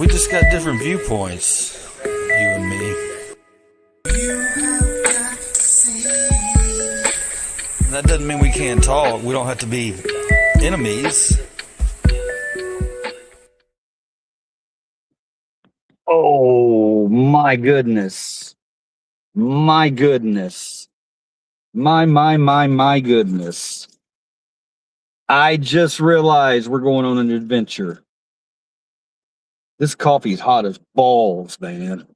We just got different viewpoints, you and me. That doesn't mean we can't talk. We don't have to be enemies. Oh, my goodness. My goodness. My goodness. I just realized we're going on an adventure. This coffee's hot as balls, man.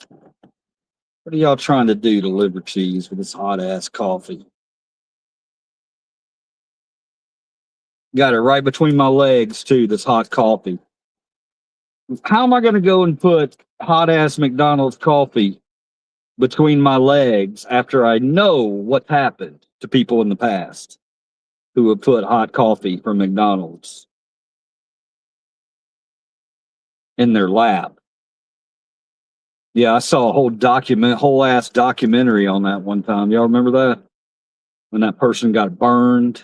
What are y'all trying to do to liver cheese with this hot-ass coffee? Got it right between my legs, too, this hot coffee. How am I going to go and put hot-ass McDonald's coffee between my legs after I know what happened to people in the past who have put hot coffee from McDonald's in their lap? Yeah, I saw a whole ass documentary on that one time. Y'all remember that? When that person got burned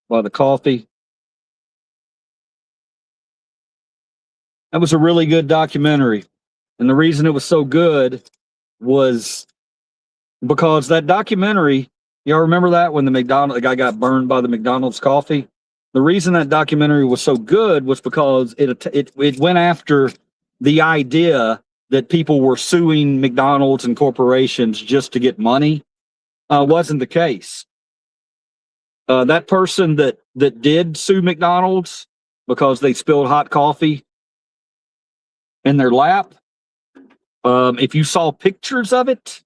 by the coffee. That was a really good documentary. And the reason it was so good was because that documentary, y'all remember that when the guy got burned by the McDonald's coffee? The reason that documentary was so good was because it went after the idea that people were suing McDonald's and corporations just to get money. Wasn't the case. That person that did sue McDonald's because they spilled hot coffee in their lap, if you saw pictures of it,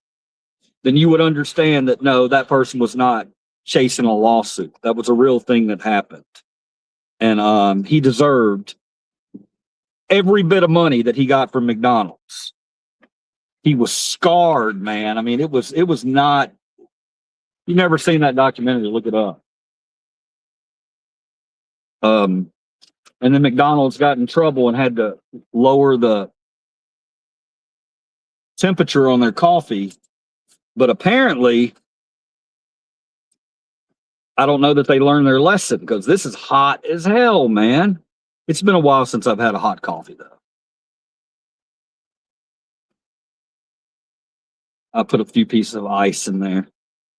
then you would understand that no, that person was not chasing a lawsuit. That was a real thing that happened. And he deserved every bit of money that he got from McDonald's. He was scarred, man. I mean, it was not, you never seen that documentary, look it up. And then McDonald's got in trouble and had to lower the temperature on their coffee. But apparently, I don't know that they learned their lesson because this is hot as hell, man. It's been a while since I've had a hot coffee, though. I put a few pieces of ice in there.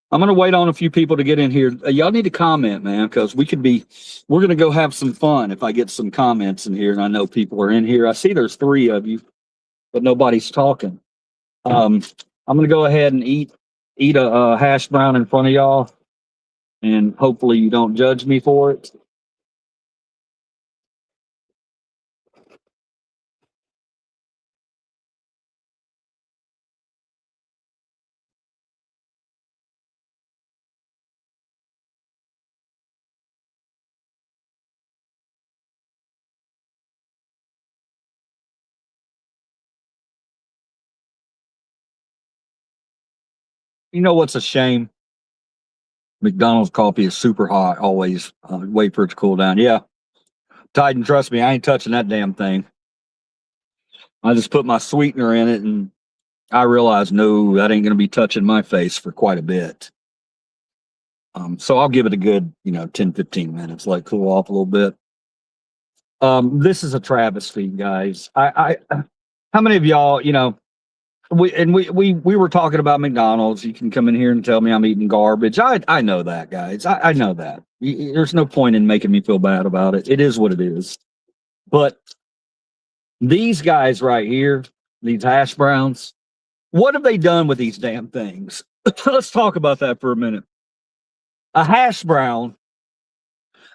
I'm going to wait on a few people to get in here. Y'all need to comment, man, because we're going to go have some fun if I get some comments in here and I know people are in here. I see there's 3 of you, but nobody's talking. I'm going to go ahead and eat a hash brown in front of y'all, and hopefully you don't judge me for it. You know what's a shame? McDonald's coffee is super hot always. Wait for it to cool down. Yeah. Titan, trust me, I ain't touching that damn thing. I just put my sweetener in it and I realized, no, that ain't going to be touching my face for quite a bit. So I'll give it a good, 10, 15 minutes, let it cool off a little bit. This is a travesty, guys. How many of y'all, we were talking about McDonald's. You can come in here and tell me I'm eating garbage. I know that, guys. I know that. There's no point in making me feel bad about it. It is what it is. But these guys right here, these hash browns, what have they done with these damn things? Let's talk about that for a minute. A hash brown,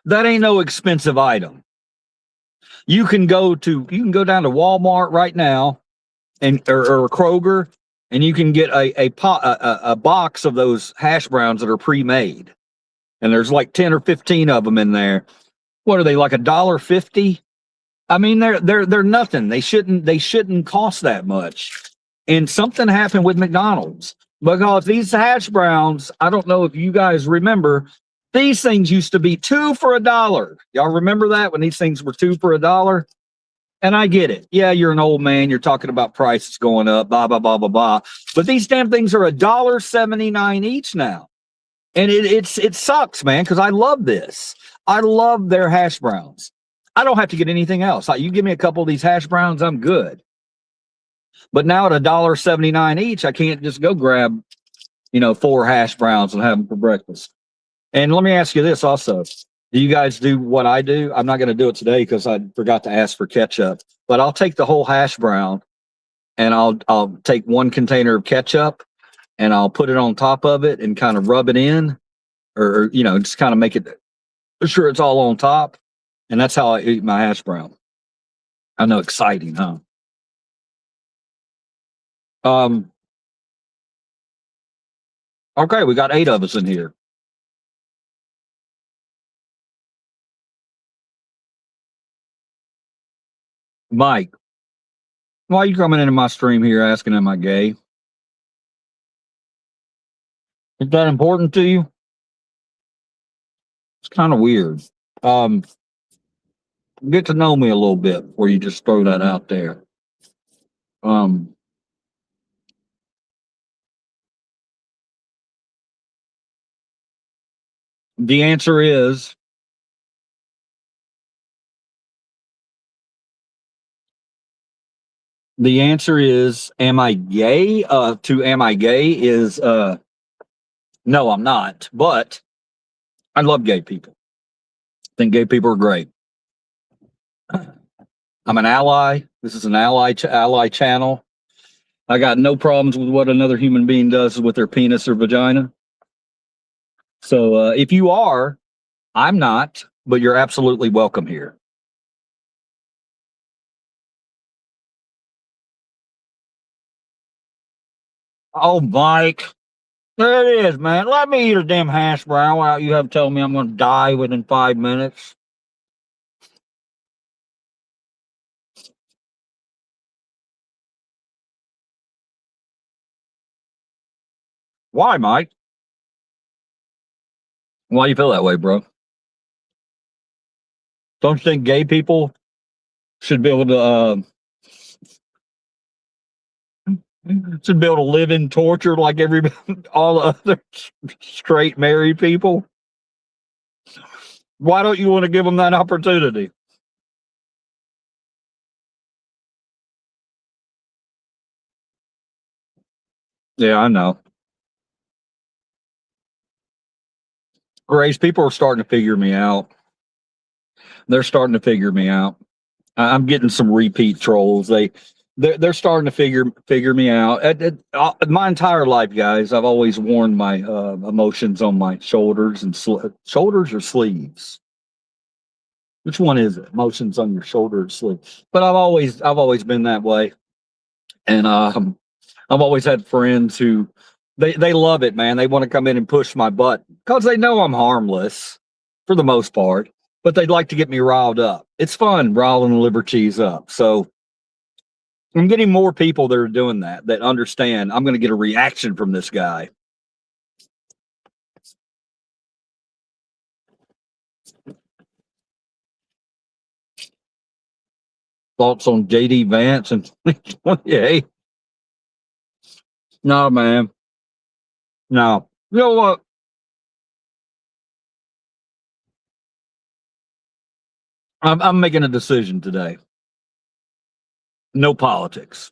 that ain't no expensive item. You can go down to Walmart right now or Kroger, and you can get a box of those hash browns that are pre-made. And there's like 10 or 15 of them in there. What are they, like $1.50? I mean, they're nothing. They shouldn't cost that much. And something happened with McDonald's because these hash browns, I don't know if you guys remember, these things used to be 2 for $1. Y'all remember that when these things were 2 for $1? And I get it. Yeah, you're an old man. You're talking about prices going up, blah, blah, blah, blah, blah. But these damn things are $1.79 each now. And it sucks, man, because I love this. I love their hash browns. I don't have to get anything else. Like, you give me a couple of these hash browns, I'm good. But now at $1.79 each, I can't just go grab, 4 hash browns and have them for breakfast. And let me ask you this also. Do you guys do what I do? I'm not going to do it today because I forgot to ask for ketchup. But I'll take the whole hash brown and I'll take 1 container of ketchup and I'll put it on top of it and kind of rub it in, or just kind of make it sure it's all on top. And that's how I eat my hash brown. I know, exciting, huh? Okay, we got 8 of us in here. Mike, why are you coming into my stream here asking, am I gay? Is that important to you? It's kind of weird. Get to know me a little bit before you just throw that out there. The answer is am I gay? Am I gay is no, I'm not, but I love gay people. I think gay people are great. I'm an ally. This is an ally channel. I got no problems with what another human being does with their penis or vagina. So if you are, I'm not, but you're absolutely welcome here. Oh, Mike. There it is, man. Let me eat a damn hash brown without you have telling me I'm going to die within 5 minutes. Why, Mike? Why do you feel that way, bro? Don't you think gay people should be able to live in torture like all the other straight married people? Why don't you want to give them that opportunity? Yeah, I know. Grace, people are starting to figure me out. They're starting to figure me out. I'm getting some repeat trolls. They're starting to figure me out. My entire life, guys, I've always worn my emotions on my shoulders and shoulders or sleeves. Which one is it? Emotions on your shoulder or sleeve? But I've always been that way, and I've always had friends who they love it, man. They want to come in and push my butt because they know I'm harmless for the most part, but they'd like to get me riled up. It's fun riling the liver cheese up. So I'm getting more people that are doing that understand I'm going to get a reaction from this guy. Thoughts on JD Vance and 2028? No, man. No. You know what? I'm making a decision today. No politics.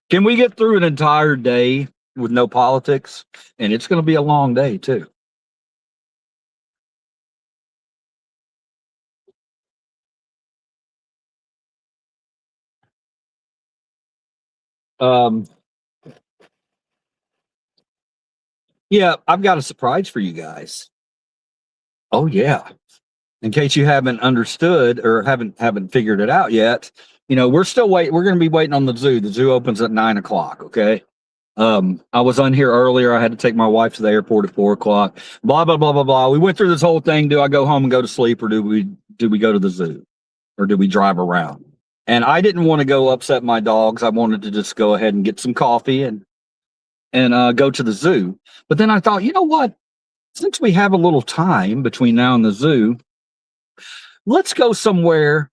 Can we get through an entire day with no politics? And it's going to be a long day too. Yeah, I've got a surprise for you guys. Oh yeah. In case you haven't understood or haven't figured it out yet, we're still waiting. We're going to be waiting on the zoo. The zoo opens at 9 o'clock. Okay. I was on here earlier. I had to take my wife to the airport at 4 o'clock. Blah blah blah blah blah. We went through this whole thing. Do I go home and go to sleep, or do we go to the zoo, or do we drive around? And I didn't want to go upset my dogs. I wanted to just go ahead and get some coffee and go to the zoo. But then I thought, you know what? Since we have a little time between now and the zoo, let's go somewhere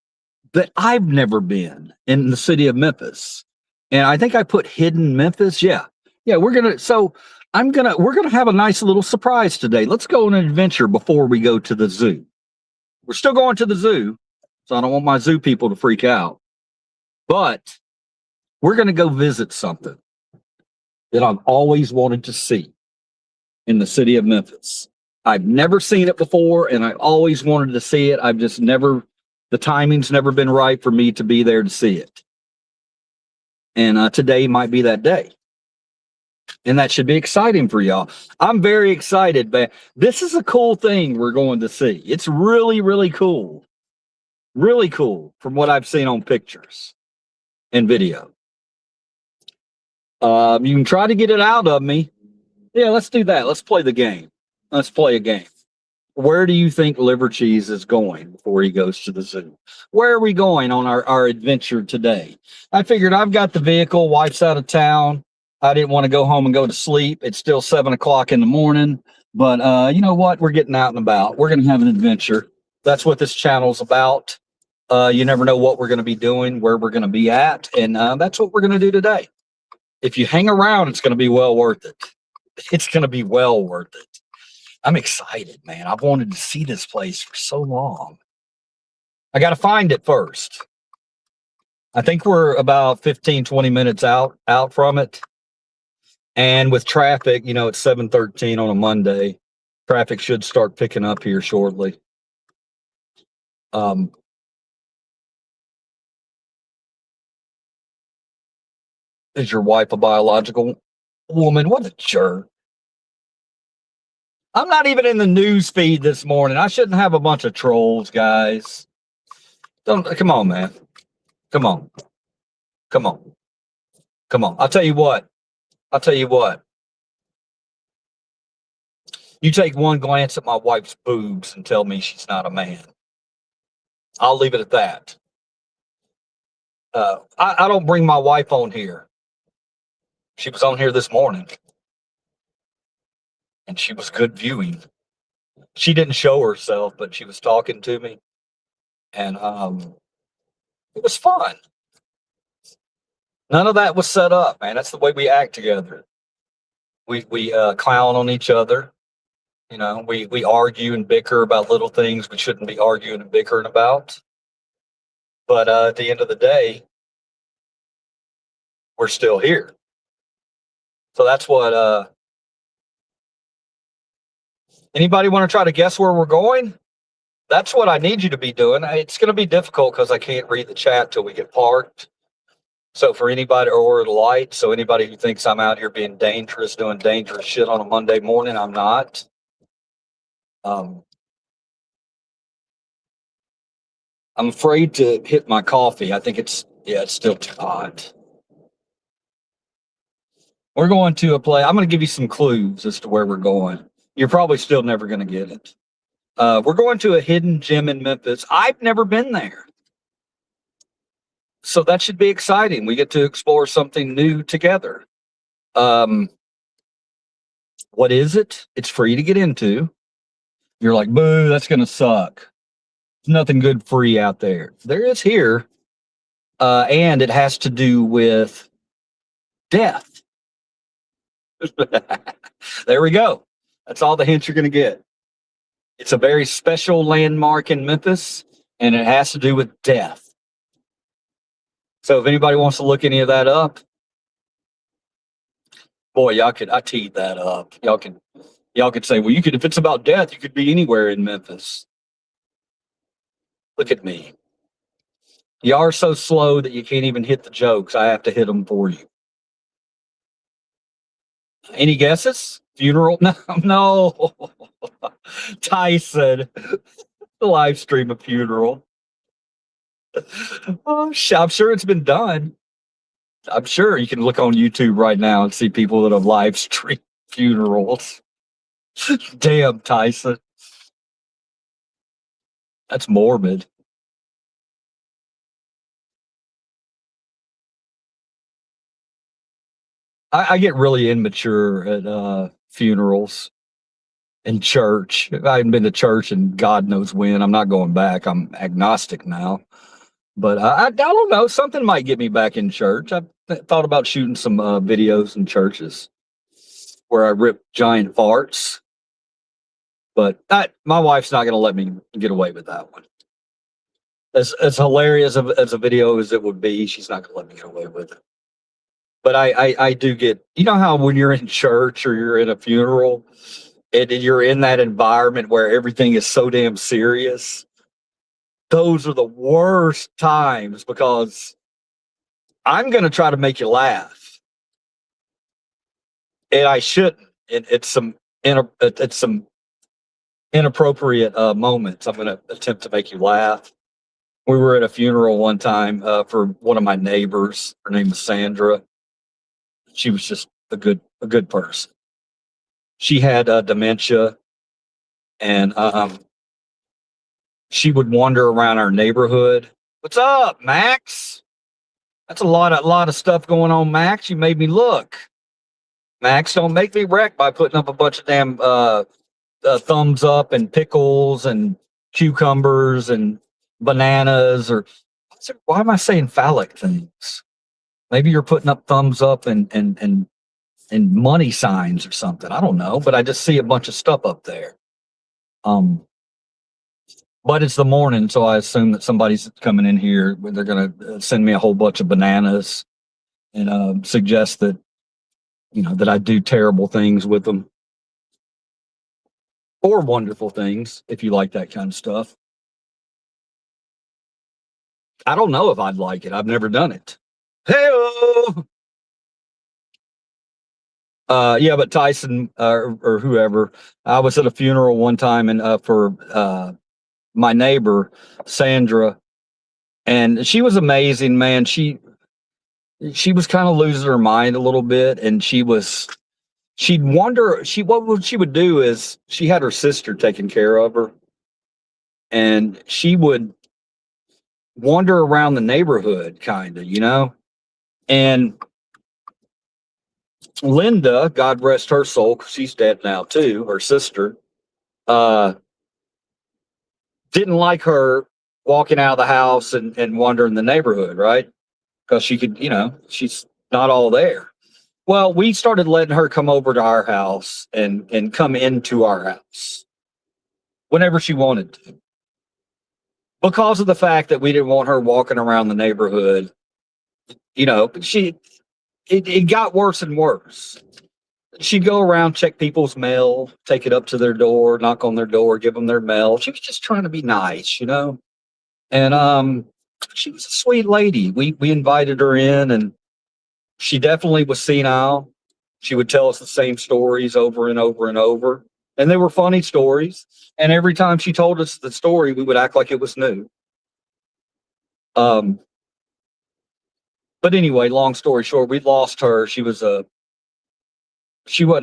that I've never been in the city of Memphis. And I think I put hidden Memphis. Yeah. We're going to have a nice little surprise today. Let's go on an adventure before we go to the zoo. We're still going to the zoo. So I don't want my zoo people to freak out. But we're going to go visit something that I've always wanted to see in the city of Memphis. I've never seen it before, and I always wanted to see it. I've just never, the timing's never been right for me to be there to see it. And today might be that day. And that should be exciting for y'all. I'm very excited, but this is a cool thing we're going to see. It's really, really cool. Really cool from what I've seen on pictures and video. You can try to get it out of me. Yeah, let's do that. Let's play the game. Let's play a game. Where do you think Liver Cheese is going before he goes to the zoo? Where are we going on our adventure today? I figured I've got the vehicle. Wife's out of town. I didn't want to go home and go to sleep. It's still 7 o'clock in the morning. But you know what? We're getting out and about. We're going to have an adventure. That's what this channel's about. You never know what we're going to be doing, where we're going to be at. And that's what we're going to do today. If you hang around, it's going to be well worth it. It's going to be well worth it. I'm excited, man. I've wanted to see this place for so long. I got to find it first. I think we're about 15, 20 minutes out from it. And with traffic, you know, it's 7:13 on a Monday. Traffic should start picking up here shortly. Is your wife a biological woman? What a jerk. I'm not even in the news feed this morning. I shouldn't have a bunch of trolls, guys. Come on, man. Come on. Come on. Come on. I'll tell you what. You take one glance at my wife's boobs and tell me she's not a man. I'll leave it at that. I don't bring my wife on here. She was on here this morning. And she was good viewing. She didn't show herself, but she was talking to me. And it was fun. None of that was set up, man. That's the way we act together. We clown on each other. You know, we argue and bicker about little things we shouldn't be arguing and bickering about. But at the end of the day, we're still here. So that's what anybody want to try to guess where we're going? That's what I need you to be doing. It's going to be difficult because I can't read the chat till we get parked. So for anybody, or the light, so anybody who thinks I'm out here being dangerous, doing dangerous shit on a Monday morning, I'm not. I'm afraid to hit my coffee. I think it's still too hot. We're going to a place. I'm going to give you some clues as to where we're going. You're probably still never going to get it. We're going to a hidden gem in Memphis. I've never been there. So that should be exciting. We get to explore something new together. What is it? It's free to get into. You're like, boo, that's going to suck. There's nothing good free out there. There is here. And it has to do with death. There we go. That's all the hints you're going to get. It's a very special landmark in Memphis, and it has to do with death. So if anybody wants to look any of that up, boy, I teed that up. Y'all could say, well, if it's about death, you could be anywhere in Memphis. Look at me. You are so slow that you can't even hit the jokes. I have to hit them for you. Any guesses? Funeral? No. Tyson. The live stream of funeral. Oh, I'm sure it's been done. I'm sure you can look on YouTube right now and see people that have live streamed funerals. Damn, Tyson. That's morbid. I get really immature at funerals and church. I haven't been to church in God knows when. I'm not going back. I'm agnostic now. But I don't know. Something might get me back in church. I've thought about shooting some videos in churches where I rip giant farts. But my wife's not going to let me get away with that one. as hilarious as a video as it would be, she's not gonna let me get away with it. But I do get, you know how when you're in church or you're in a funeral and you're in that environment where everything is so damn serious. Those are the worst times because I'm gonna try to make you laugh, and I shouldn't. It's some inappropriate moments. I'm gonna attempt to make you laugh. We were at a funeral one time for one of my neighbors. Her name was Sandra. She was just a good person. She had dementia, and she would wander around our neighborhood. What's up, Max? That's a lot of stuff going on, Max. You made me look. Max, don't make me wreck by putting up a bunch of damn thumbs up and pickles and cucumbers and bananas, or why am I saying phallic things? Maybe you're putting up thumbs up and money signs or something. I don't know, but I just see a bunch of stuff up there. But it's the morning, so I assume that somebody's coming in here. They're gonna send me a whole bunch of bananas and suggest that, you know, that I do terrible things with them. Or wonderful things, if you like that kind of stuff. I don't know if I'd like it. I've never done it. Hey-o! Yeah, but Tyson or whoever, I was at a funeral one time and for my neighbor, Sandra, and she was amazing, man. She was kind of losing her mind a little bit, and she'd wonder, what she would do is she had her sister taking care of her, and she would wander around the neighborhood, kind of, you know. And Linda, God rest her soul, because she's dead now too, her sister, didn't like her walking out of the house and wandering the neighborhood, right? Because she could, you know, she's not all there. Well, we started letting her come over to our house and come into our house whenever she wanted to, because of the fact that we didn't want her walking around the neighborhood. You know, it got worse and worse. She'd go around, check people's mail, take it up to their door, knock on their door, give them their mail. She was just trying to be nice, you know. And she was a sweet lady. We invited her in, and she definitely was senile. She would tell us the same stories over and over and over, and they were funny stories. And every time she told us the story, we would act like it was new. But anyway, long story short, we lost her. She wasn't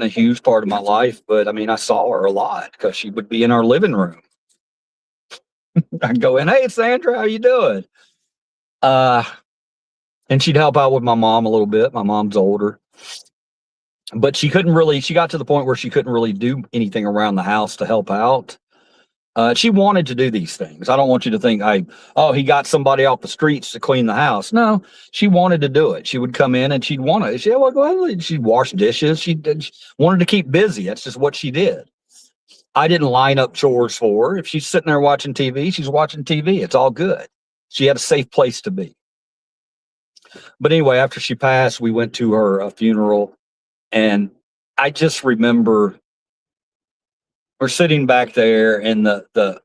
a huge part of my life, but I mean, I saw her a lot because she would be in our living room. I'd go in, hey, Sandra, how you doing? And she'd help out with my mom a little bit. My mom's older, but she got to the point where she couldn't really do anything around the house to help out. She wanted to do these things. I don't want you to think, he got somebody off the streets to clean the house. No, she wanted to do it. She would come in and she'd wash dishes. She wanted to keep busy. That's just what she did. I didn't line up chores for her. If she's sitting there watching TV, she's watching TV. It's all good. She had a safe place to be. But anyway, after she passed, we went to her funeral, and I just remember we're sitting back there, and the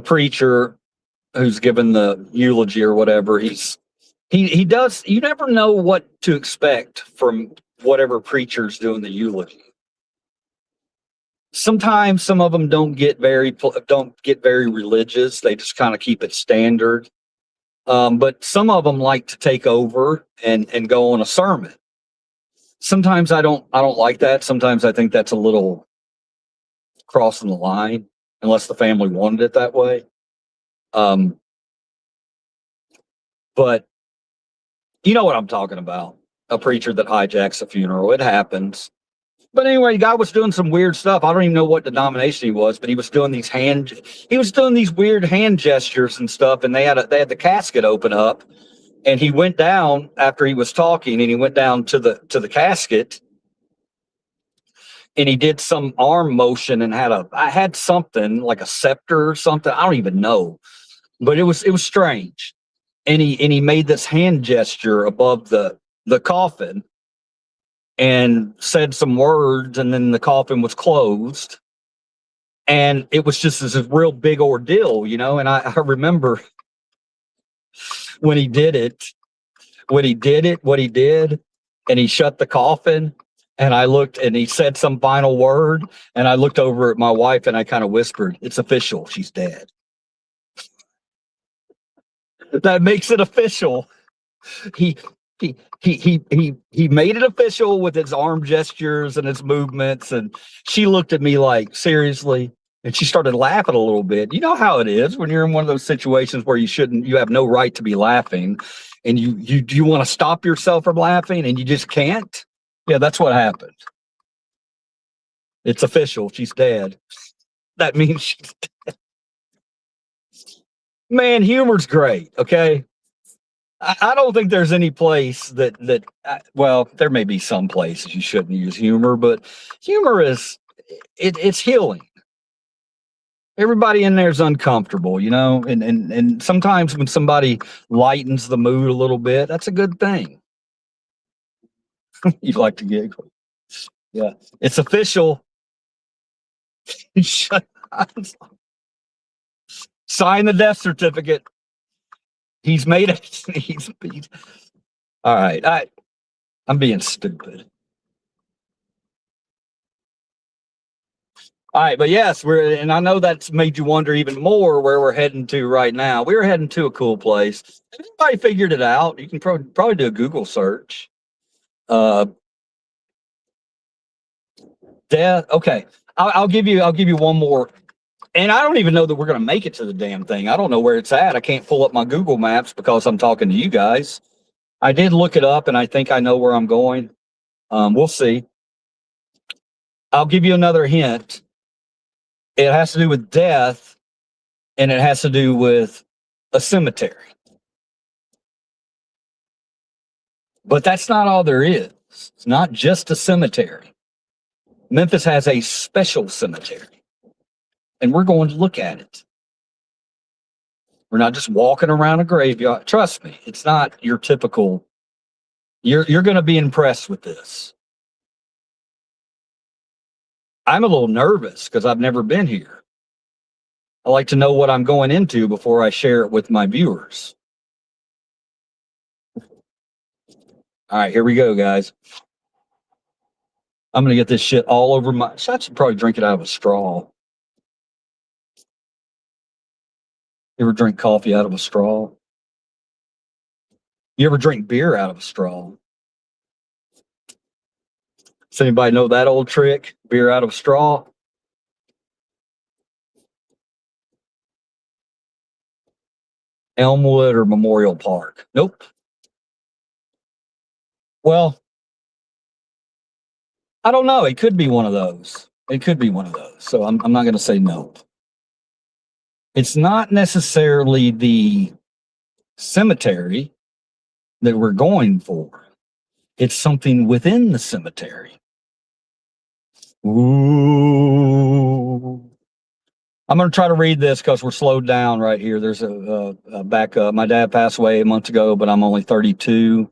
preacher who's given the eulogy or whatever, he does, you never know what to expect from whatever preacher's doing the eulogy. Sometimes some of them don't get very religious. They just kind of keep it standard. But some of them like to take over and go on a sermon. Sometimes I don't like that. Sometimes I think that's a little crossing the line, unless the family wanted it that way. But you know what I'm talking about. A preacher that hijacks a funeral. It happens. But anyway, the guy was doing some weird stuff. I don't even know what denomination he was, but he was doing these weird hand gestures and stuff. And they had the casket open up, and he went down after he was talking, and he went down to the casket, and he did some arm motion and I had something like a scepter or something. I don't even know, but it was strange. And he made this hand gesture above the coffin and said some words, and then the coffin was closed. And it was just this real big ordeal, you know. And I remember when he did it, what he did, and he shut the coffin. And I looked, and he said some final word, and I looked over at my wife, and I kind of whispered, "It's official. She's dead." That makes it official. He he made it official with his arm gestures and his movements, and she looked at me like, "Seriously?" And she started laughing a little bit. You know how it is when you're in one of those situations where you have no right to be laughing, and you want to stop yourself from laughing, and you just can't. Yeah, that's what happened. It's official. She's dead. That means she's dead. Man, humor's great. Okay. I don't think there's any place well, there may be some places you shouldn't use humor, but humor it's healing. Everybody in there is uncomfortable, you know, and sometimes when somebody lightens the mood a little bit, that's a good thing. You like to giggle. Yeah. It's official. Shut up. Sign the death certificate. He's made it. He's all right. I'm being stupid. All right, but yes, and I know that's made you wonder even more where we're heading to right now. We're heading to a cool place. Everybody figured it out. You can probably do a Google search. Death. Okay, I'll give you one more. And I don't even know that we're going to make it to the damn thing. I don't know where it's at. I can't pull up my Google Maps because I'm talking to you guys. I did look it up, and I think I know where I'm going. We'll see. I'll give you another hint. It has to do with death, and it has to do with a cemetery. But that's not all there is. It's not just a cemetery. Memphis has a special cemetery, and we're going to look at it. We're not just walking around a graveyard. Trust me, it's not your typical. You're going to be impressed with this. I'm a little nervous because I've never been here. I like to know what I'm going into before I share it with my viewers. All right, here we go, guys. I'm going to get this shit all over I should probably drink it out of a straw. You ever drink coffee out of a straw? You ever drink beer out of a straw? Does anybody know that old trick? Beer out of a straw? Elmwood or Memorial Park? Nope. Well, I don't know. It could be one of those. It could be one of those. So I'm not going to say no. It's not necessarily the cemetery that we're going for. It's something within the cemetery. Ooh. I'm going to try to read this because we're slowed down right here. There's a backup. My dad passed away a month ago, but I'm only 32.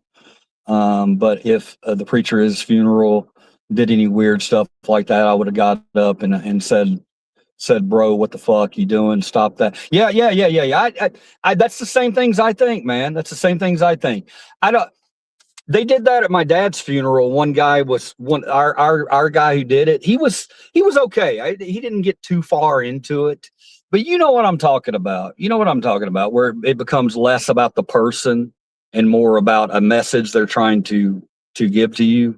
But if the preacher at his funeral did any weird stuff like that, I would have got up and said, "Bro, what the fuck you doing? Stop that." Yeah. I that's the same things I think, man. That's the same things I think. They did that at my dad's funeral. One guy was our guy who did it. He was okay. He didn't get too far into it, but you know what I'm talking about. You know what I'm talking about, where it becomes less about the person and more about a message they're trying to give to you.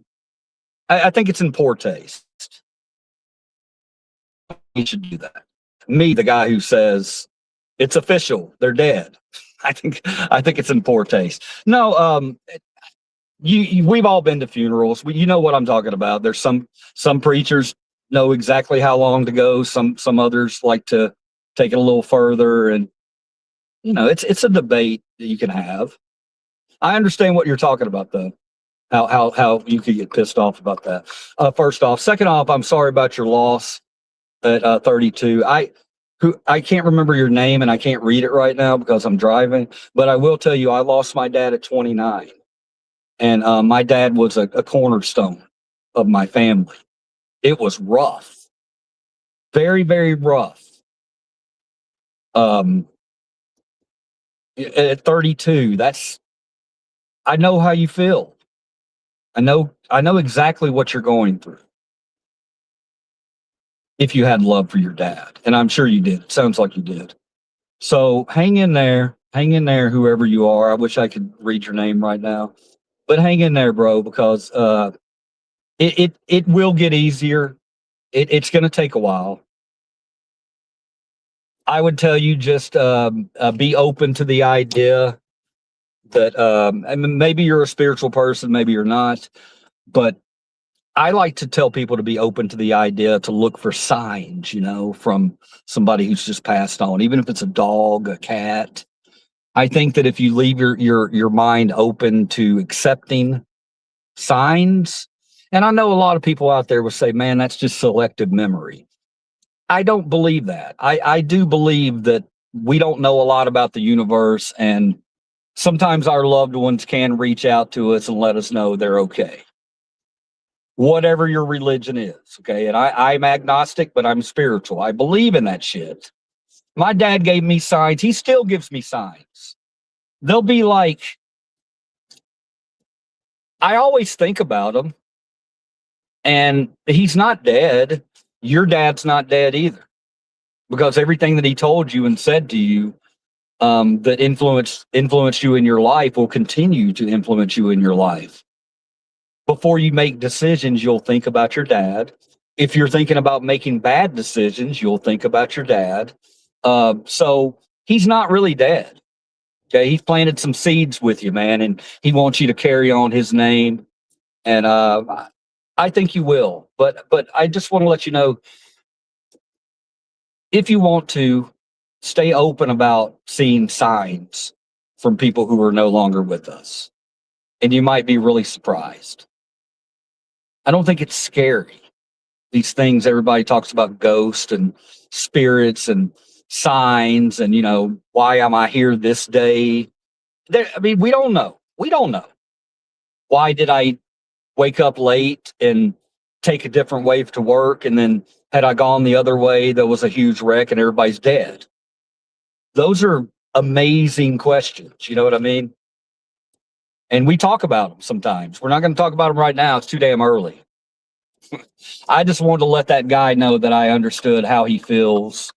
I think it's in poor taste. You should do that. Me, the guy who says it's official, they're dead. I think it's in poor taste. No, we've all been to funerals. You know what I'm talking about. There's some preachers know exactly how long to go. Some others like to take it a little further, and you know, it's a debate that you can have. I understand what you're talking about, though. how you could get pissed off about that. First off, second off, I'm sorry about your loss at 32. I can't remember your name and I can't read it right now because I'm driving, but I will tell you I lost my dad at 29, and my dad was a cornerstone of my family. It was rough, very very rough. Um, at 32, I know how you feel. I know exactly what you're going through. If you had love for your dad, and I'm sure you did. It sounds like you did. So hang in there, whoever you are. I wish I could read your name right now, but hang in there, bro, because it will get easier. It's going to take a while. I would tell you just be open to the idea that I mean, maybe you're a spiritual person, maybe you're not, but I like to tell people to be open to the idea to look for signs, from somebody who's just passed on, even if it's a dog, a cat. I think that if you leave your mind open to accepting signs, and I know a lot of people out there will say, man, that's just selective memory. I don't believe that. I do believe that we don't know a lot about the universe, and sometimes our loved ones can reach out to us and let us know they're okay. Whatever your religion is, okay? And I'm agnostic, but I'm spiritual. I believe in that shit. My dad gave me signs. He still gives me signs. They'll be like, I always think about him, and he's not dead. Your dad's not dead either, because everything that he told you and said to you that influenced you in your life will continue to influence you in your life. Before you make decisions, you'll think about your dad. If you're thinking about making bad decisions, you'll think about your dad. So he's not really dead. Okay, he's planted some seeds with you, man, and he wants you to carry on his name. And I think you will. But I just want to let you know, if you want to, stay open about seeing signs from people who are no longer with us, and you might be really surprised. I don't think it's scary. These things everybody talks about, ghosts and spirits and signs, and why am I here this day? I mean, we don't know. We don't know. Why did I wake up late and take a different way to work, and then had I gone the other way, there was a huge wreck and everybody's dead? Those are amazing questions. You know what I mean? And we talk about them sometimes. We're not going to talk about them right now. It's too damn early. I just wanted to let that guy know that I understood how he feels,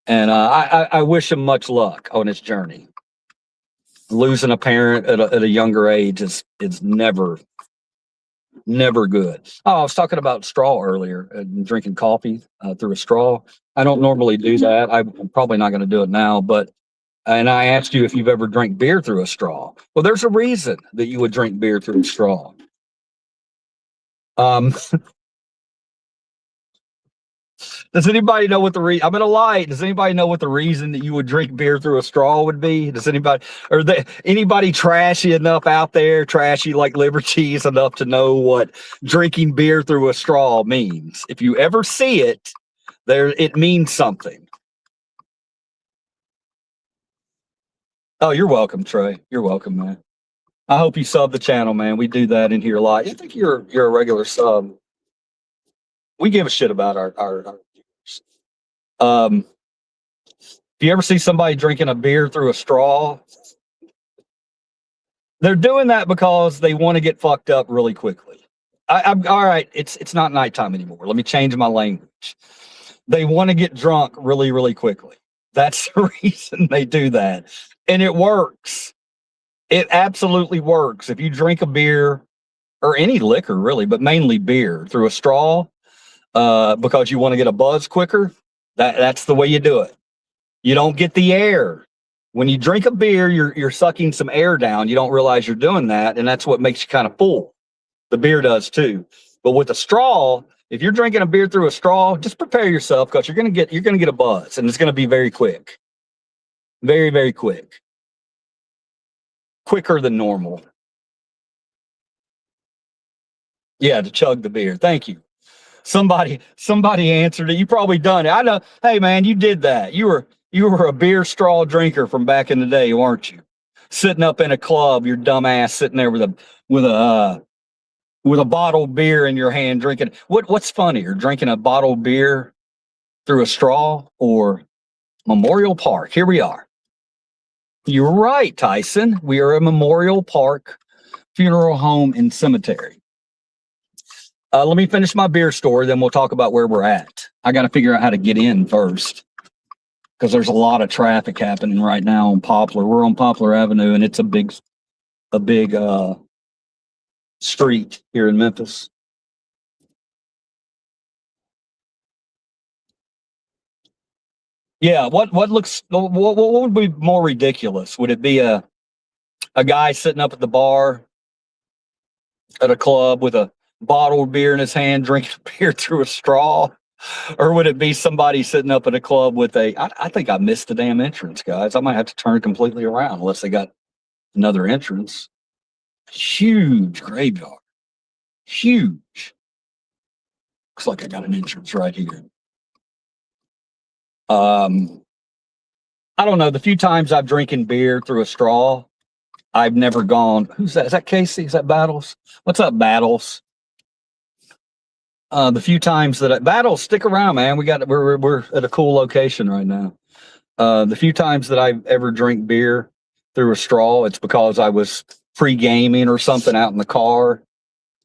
and I wish him much luck on his journey. Losing a parent at a younger age is never good. Oh, I was talking about straw earlier and drinking coffee through a straw. I don't normally do that. I'm probably not going to do it now, and I asked you if you've ever drank beer through a straw. Well, there's a reason that you would drink beer through a straw. Does anybody know what the reason? I'm gonna lie. Does anybody know what the reason that you would drink beer through a straw would be? Does anybody, or anybody trashy enough out there, trashy like liver cheese enough to know what drinking beer through a straw means? If you ever see it, it means something. Oh, you're welcome, Trey. You're welcome, man. I hope you sub the channel, man. We do that in here a lot. I think you're a regular sub. We give a shit about our viewers. If you ever see somebody drinking a beer through a straw, they're doing that because they want to get fucked up really quickly. I'm all right. It's not nighttime anymore. Let me change my language. They want to get drunk really, really quickly. That's the reason they do that. And it works. It absolutely works. If you drink a beer or any liquor, really, but mainly beer, through a straw, because you want to get a buzz quicker, that's the way you do it. You don't get the air. When you drink a beer, you're sucking some air down. You don't realize you're doing that, and that's what makes you kind of full. The beer does too. But with a straw, if you're drinking a beer through a straw, just prepare yourself, because you're gonna get a buzz, and it's gonna be very quick. Very, very quick. Quicker than normal. Yeah, to chug the beer. Thank you. Somebody answered it. You probably done it. I know. Hey man, you did that. You were a beer straw drinker from back in the day, weren't you? Sitting up in a club, your dumb ass sitting there with a with a bottled beer in your hand, drinking. What's funnier, drinking a bottled beer through a straw or Memorial Park? Here we are. You're right, Tyson. We are a Memorial Park funeral home and cemetery. Let me finish my beer story, then we'll talk about where we're at. I got to figure out how to get in first because there's a lot of traffic happening right now on Poplar. We're on Poplar Avenue, and it's a big street here in Memphis. Yeah, what would be more ridiculous? Would it be a guy sitting up at the bar at a club with a bottle of beer in his hand, drinking beer through a straw? Or would it be somebody sitting up at a club with I think I missed the damn entrance, guys. I might have to turn completely around unless they got another entrance. Huge graveyard. Huge. Looks like I got an entrance right here. I don't know. The few times I've drinking beer through a straw, I've never gone. Who's that? Is that Casey? Is that Battles? What's up, Battles? The few times that Battles, stick around, man. We're at a cool location right now. The few times that I've ever drank beer through a straw, it's because I was pre-gaming or something out in the car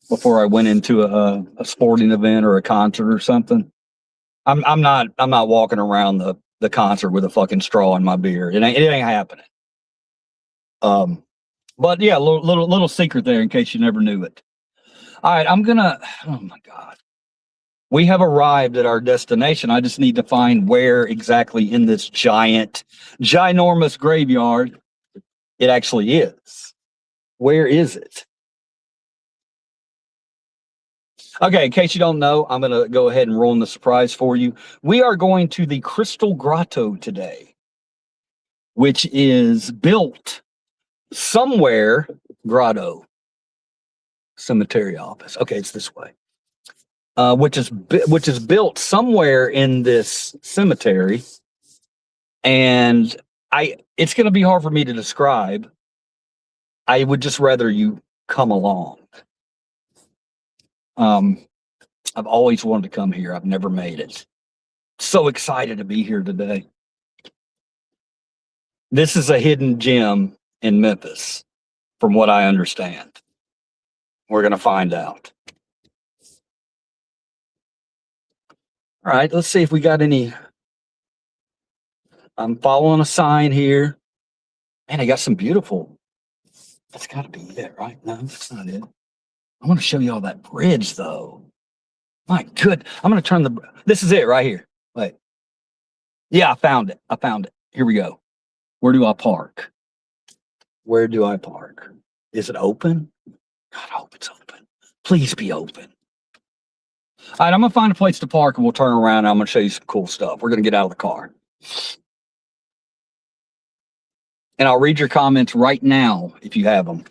before I went into a sporting event or a concert or something. I'm not walking around the concert with a fucking straw in my beer. It ain't happening. But yeah, little secret there in case you never knew it. All right, oh my God. We have arrived at our destination. I just need to find where exactly in this ginormous graveyard it actually is. Where is it? Okay, in case you don't know, I'm going to go ahead and ruin the surprise for you. We are going to the Crystal Grotto today, which is built somewhere. Grotto Cemetery Office. Okay, it's this way. Which is built somewhere in this cemetery, and it's going to be hard for me to describe. I would just rather you come along. I've always wanted to come here. I've never made it. So excited to be here today. This is a hidden gem in Memphis, from what I understand. We're going to find out. All right, let's see if we got any. I'm following a sign here. Man, I got some beautiful. That's got to be it, right? No, that's not it. I want to show you all that bridge, though. My good. I'm going to turn this is it right here. Wait. Yeah, I found it. Here we go. Where do I park? Where do I park? Is it open? God, I hope it's open. Please be open. All right, I'm going to find a place to park and we'll turn around and I'm going to show you some cool stuff. We're going to get out of the car. And I'll read your comments right now if you have them.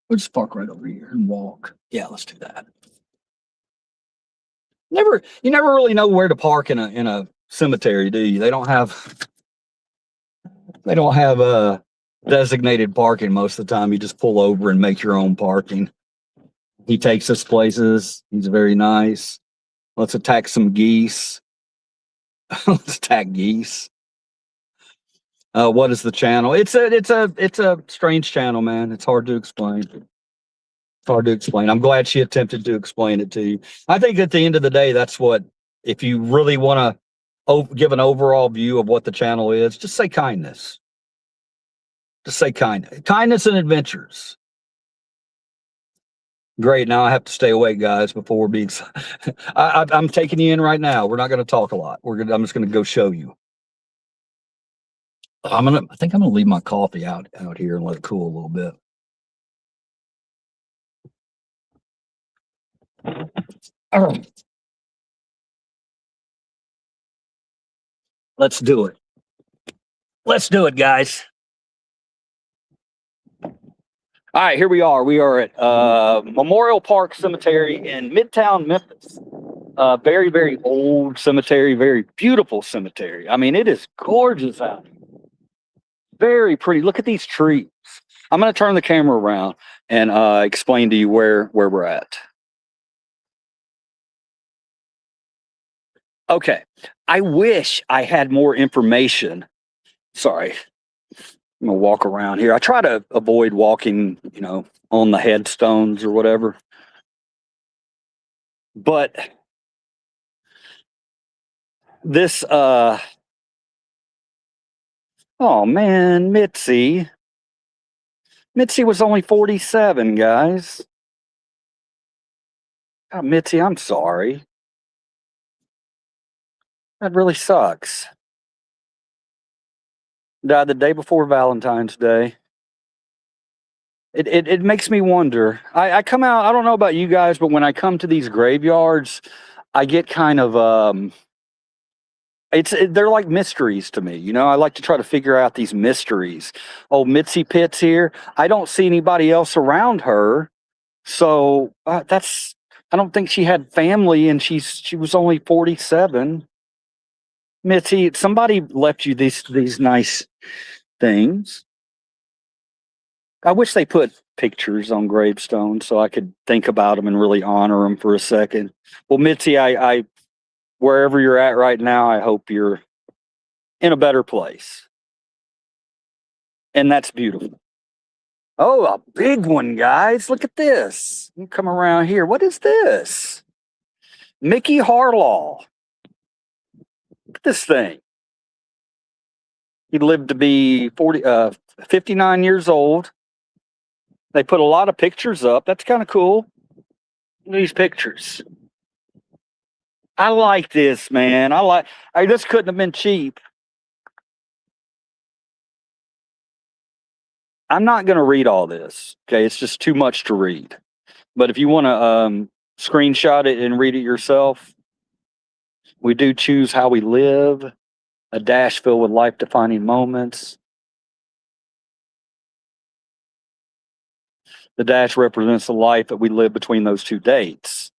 We'll just park right over here and walk. Yeah, let's do that. You never really know where to park in a cemetery, do you? They don't have designated parking most of the time. You just pull over and make your own parking. He takes us places. He's very nice. Let's attack some geese. Let's attack geese. What is the channel? It's a strange channel, man. It's hard to explain. I'm glad she attempted to explain it to you. I think at the end of the day, that's what, if you really want to give an overall view of what the channel is, just say kindness. Just say kindness and adventures. Great. Now I have to stay awake, guys, before we're being. I'm taking you in right now. We're not going to talk a lot. I'm just going to go show you. I think I'm gonna leave my coffee out here and let it cool a little bit. All right. Let's do it. Let's do it, guys. All right, here we are. We are at Memorial Park Cemetery in Midtown Memphis. Very, very old cemetery, very beautiful cemetery. I mean, it is gorgeous out here. Very pretty. Look at these trees. I'm going to turn the camera around and explain to you where we're at. Okay. I wish I had more information. Sorry. I'm going to walk around here. I try to avoid walking, on the headstones or whatever. But this, oh man, Mitzi was only 47, guys. Oh, Mitzi, I'm sorry. That really sucks. Died the day before Valentine's Day. It makes me wonder. I come out, I don't know about you guys, but when I come to these graveyards, I get kind of they're like mysteries to me. I like to try to figure out these mysteries. Oh, Mitzi Pitts here. I don't see anybody else around her. So I don't think she had family, and she was only 47. Mitzi, somebody left you these nice things. I wish they put pictures on gravestones so I could think about them and really honor them for a second. Well, Mitzi, I wherever you're at right now, I hope you're in a better place. And that's beautiful. Oh, a big one, guys. Look at this. You come around here. What is this? Mickey Harlaw. Look at this thing. He lived to be 59 years old. They put a lot of pictures up. That's kind of cool. Look at these pictures. I like this, man. This couldn't have been cheap. I'm not going to read all this. Okay. It's just too much to read. But if you want to screenshot it and read it yourself, we do choose how we live, a dash filled with life defining moments. The dash represents the life that we live between those two dates.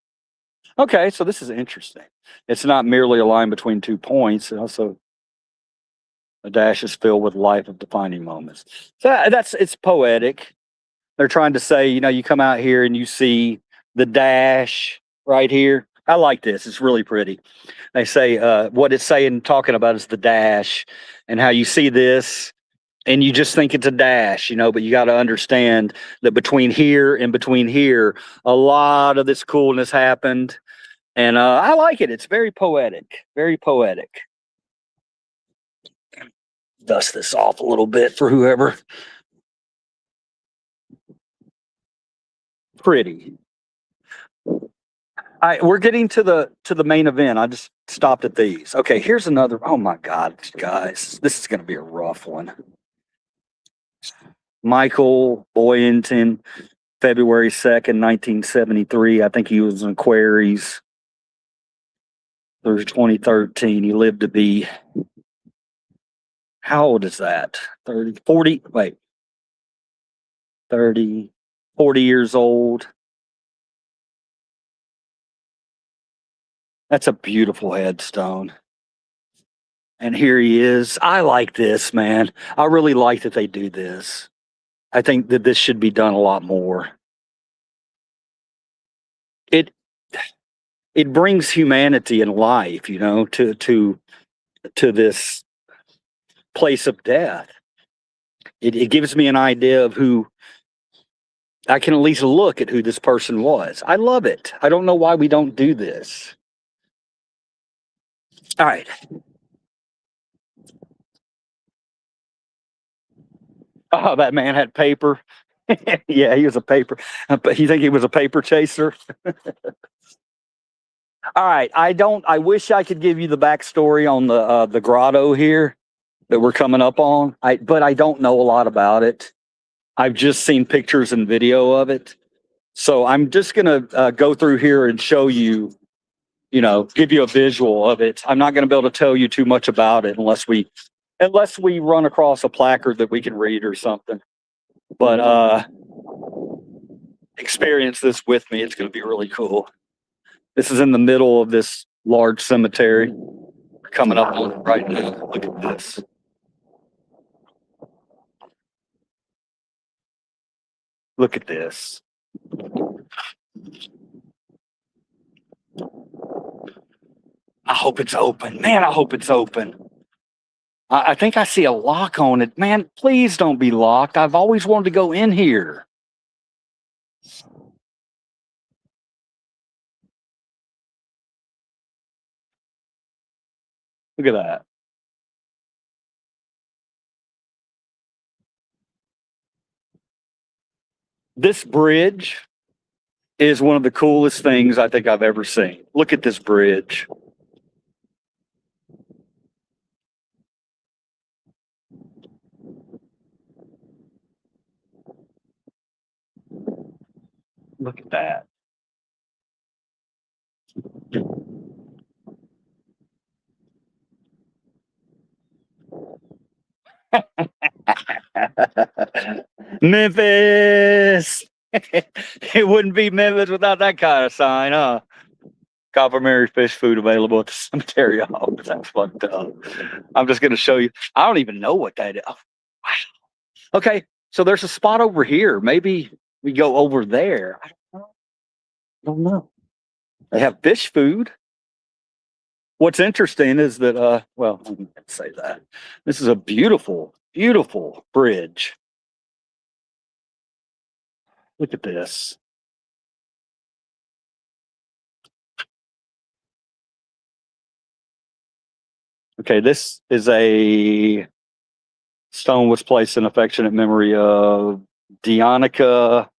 Okay, so this is interesting. It's not merely a line between 2 points. Also, a dash is filled with life of defining moments. So it's poetic. They're trying to say, you come out here and you see the dash right here. I like this. It's really pretty. They say what it's saying, talking about is the dash, and how you see this and you just think it's a dash, but you got to understand that between here and between here, a lot of this coolness happened. And I like it. It's very poetic, very poetic. Dust this off a little bit for whoever. Pretty. We're getting to the main event. I just stopped at these. Okay, here's another. Oh my God, guys, this is going to be a rough one. Michael Boynton, February 2nd, 1973. I think he was in Aquarius. There's 2013. He lived to be, how old is that? 40 years old. That's a beautiful headstone. And here he is. I like this, man. I really like that they do this. I think that this should be done a lot more. It brings humanity and life, to this place of death. It gives me an idea of who I can at least look at who this person was. I love it. I don't know why we don't do this. All right. Oh, that man had paper. Yeah, he was a paper. But you think he was a paper chaser? All right. I wish I could give you the backstory on the grotto here that we're coming up on. But I don't know a lot about it. I've just seen pictures and video of it. So I'm just gonna go through here and show you, give you a visual of it. I'm not gonna be able to tell you too much about it unless we run across a placard that we can read or something. But experience this with me. It's going to be really cool. This is in the middle of this large cemetery. We're coming up on it right now. Look at this. Look at this. I hope it's open. Man, I hope it's open. I think I see a lock on it. Man, please don't be locked. I've always wanted to go in here. Look at that. This bridge is one of the coolest things I think I've ever seen. Look at this bridge. Look at that. Memphis. It wouldn't be Memphis without that kind of sign, huh? Copper Mary fish food available at the cemetery office. That's fucked up. I'm just going to show you. I don't even know what that is. Oh, wow. Okay, so there's a spot over here. Maybe we go over there. I don't know. They have fish food. What's interesting is that, well, I can't say that. This is a beautiful, beautiful bridge. Look at this. Okay, this is a stone was placed in affectionate memory of Dianica,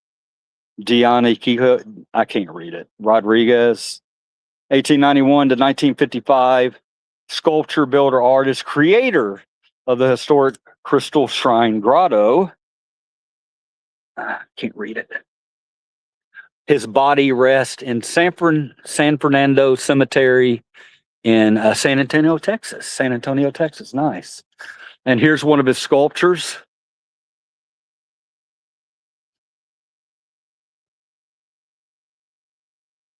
I can't read it, Rodriguez, 1891 to 1955, sculpture, builder, artist, creator of the historic Crystal Shrine Grotto. Can't read it. His body rests in San Fernando Cemetery in San Antonio, Texas. San Antonio, Texas. Nice. And here's one of his sculptures.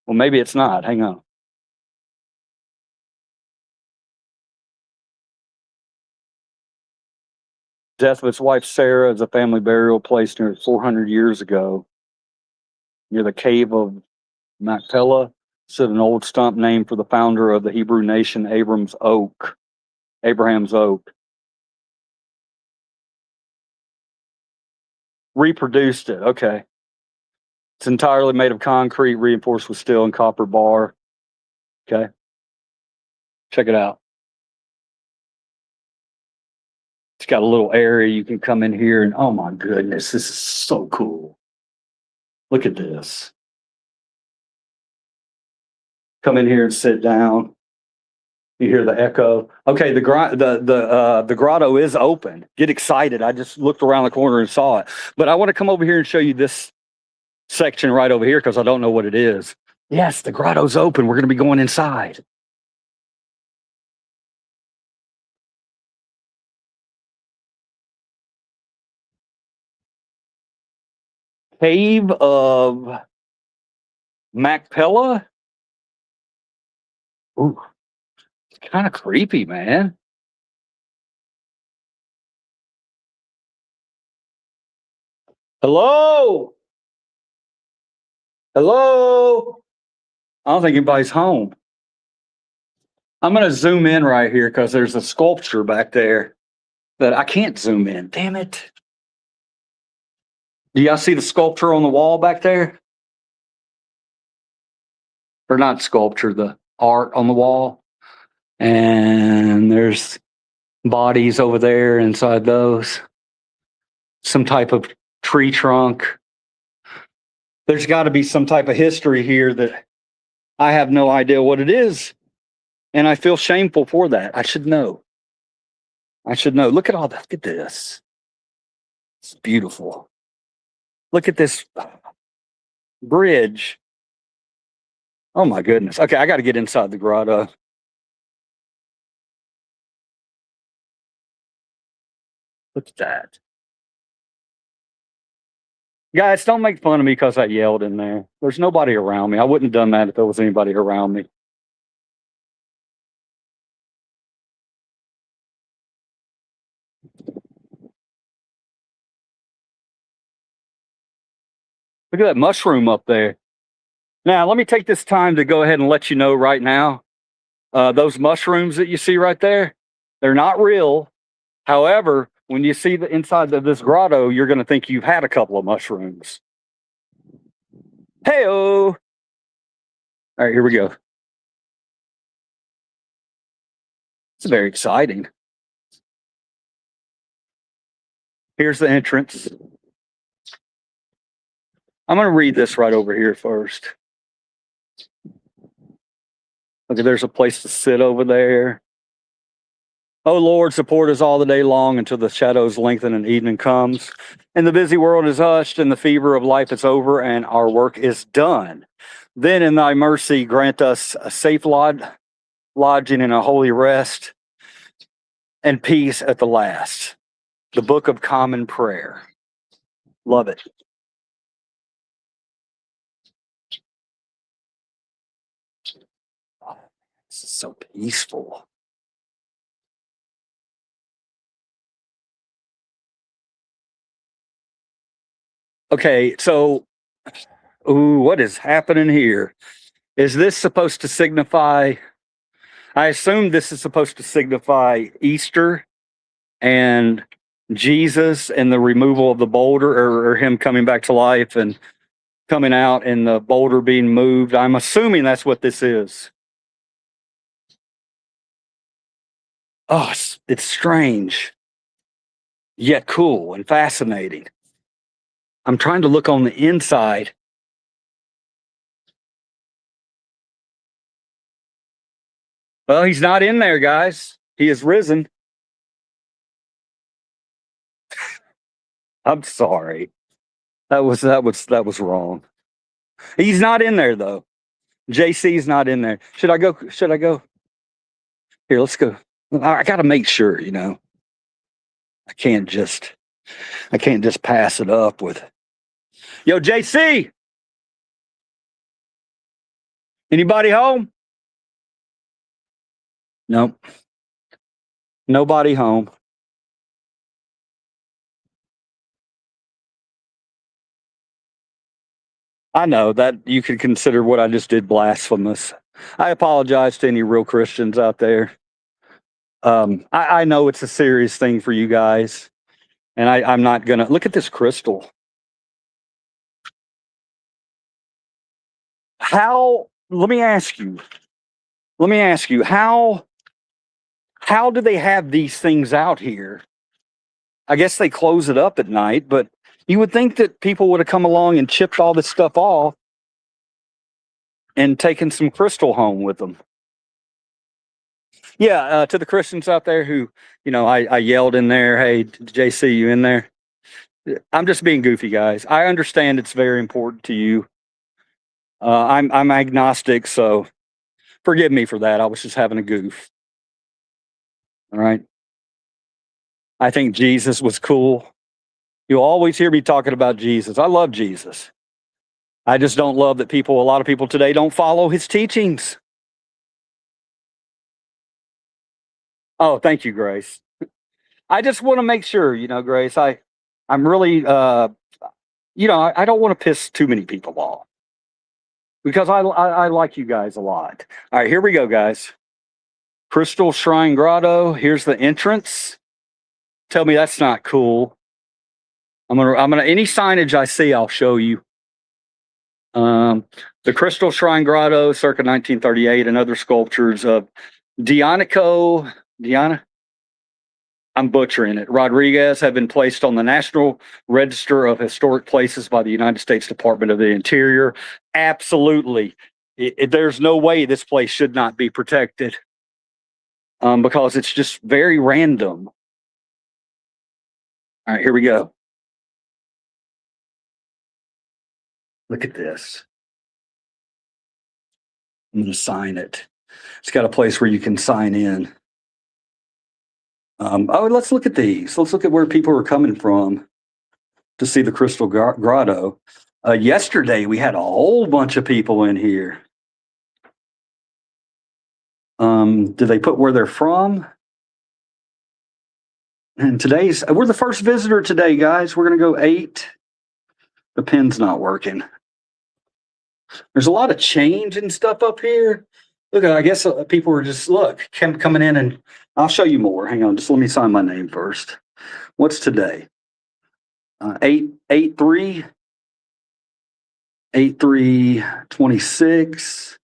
Well, maybe it's not. Hang on. Death of his wife Sarah is a family burial place near 400 years ago. Near the cave of Machpelah stood an old stump named for the founder of the Hebrew nation, Abraham's Oak. Reproduced it. Okay. It's entirely made of concrete, reinforced with steel and copper bar. Okay. Check it out. It's got a little area you can come in here and oh my goodness, this is so cool. Look at this. Come in here and sit down. You hear the echo. Okay, the grotto is open. Get excited. I just looked around the corner and saw it. But I want to come over here and show you this section right over here because I don't know what it is. Yes, the grotto's open. We're going to be going inside. Cave of Machpelah. Ooh, it's kind of creepy, man. Hello? Hello? I don't think anybody's home. I'm going to zoom in right here because there's a sculpture back there that I can't zoom in. Damn it. Do y'all see the sculpture on the wall back there? Or not sculpture, the art on the wall. And there's bodies over there inside those. Some type of tree trunk. There's got to be some type of history here that I have no idea what it is. And I feel shameful for that. I should know. I should know. Look at all that. Look at this. It's beautiful. Look at this bridge. Oh my goodness. Okay, I got to get inside the grotto. Look at that. Guys, don't make fun of me because I yelled in there. There's nobody around me. I wouldn't have done that if there was anybody around me. Look at that mushroom up there. Now, let me take this time to go ahead and let you know right now, those mushrooms that you see right there, they're not real. However, when you see the inside of this grotto, you're going to think you've had a couple of mushrooms. Hey-o! All right, here we go. It's very exciting. Here's the entrance. I'm going to read this right over here first. Okay, there's a place to sit over there. Oh Lord, support us all the day long until the shadows lengthen and evening comes, and the busy world is hushed, and the fever of life is over, and our work is done. Then in thy mercy grant us a safe lodging and a holy rest and peace at the last. The Book of Common Prayer. Love it. Oh, this is so peaceful. Okay, so, ooh, what is happening here? Is this supposed to signify, I assume this is supposed to signify Easter and Jesus and the removal of the boulder, or him coming back to life and coming out and the boulder being moved. I'm assuming that's what this is. Oh, it's strange, yet cool and fascinating. I'm trying to look on the inside. Well, he's not in there, guys. He is risen. I'm sorry. That was wrong. He's not in there though. JC's not in there. Should I go? Here, let's go. I got to make sure, I can't just pass it up with, yo, JC, anybody home? Nope. Nobody home. I know that you could consider what I just did blasphemous. I apologize to any real Christians out there. I know it's a serious thing for you guys, and I'm not gonna look at this crystal. Let me ask you, how do they have these things out here? I guess they close it up at night, but you would think that people would have come along and chipped all this stuff off and taken some crystal home with them. Yeah, to the Christians out there who, I yelled in there, hey, JC, you in there? I'm just being goofy, guys. I understand it's very important to you. I'm agnostic, so forgive me for that. I was just having a goof. All right. I think Jesus was cool. You'll always hear me talking about Jesus. I love Jesus. I just don't love that a lot of people today don't follow his teachings. Oh, thank you, Grace. I just want to make sure, Grace, I'm really, I don't want to piss too many people off because I like you guys a lot. All right, here we go, guys. Crystal Shrine Grotto. Here's the entrance. Tell me that's not cool. I'm gonna any signage I see, I'll show you. The Crystal Shrine Grotto, circa 1938, and other sculptures of Diana, I'm butchering it, Rodriguez have been placed on the National Register of Historic Places by the United States Department of the Interior. Absolutely. There's no way this place should not be protected because it's just very random. All right, here we go. Look at this. I'm going to sign it. It's got a place where you can sign in. Let's look at these. Let's look at where people are coming from to see the Crystal Grotto. Yesterday, we had a whole bunch of people in here. Did they put where they're from? And we're the first visitor today, guys. We're going to go 8. The pen's not working. There's a lot of change and stuff up here. Look, I guess people are just, coming in, and I'll show you more. Hang on, just let me sign my name first. What's today? 8/3/26.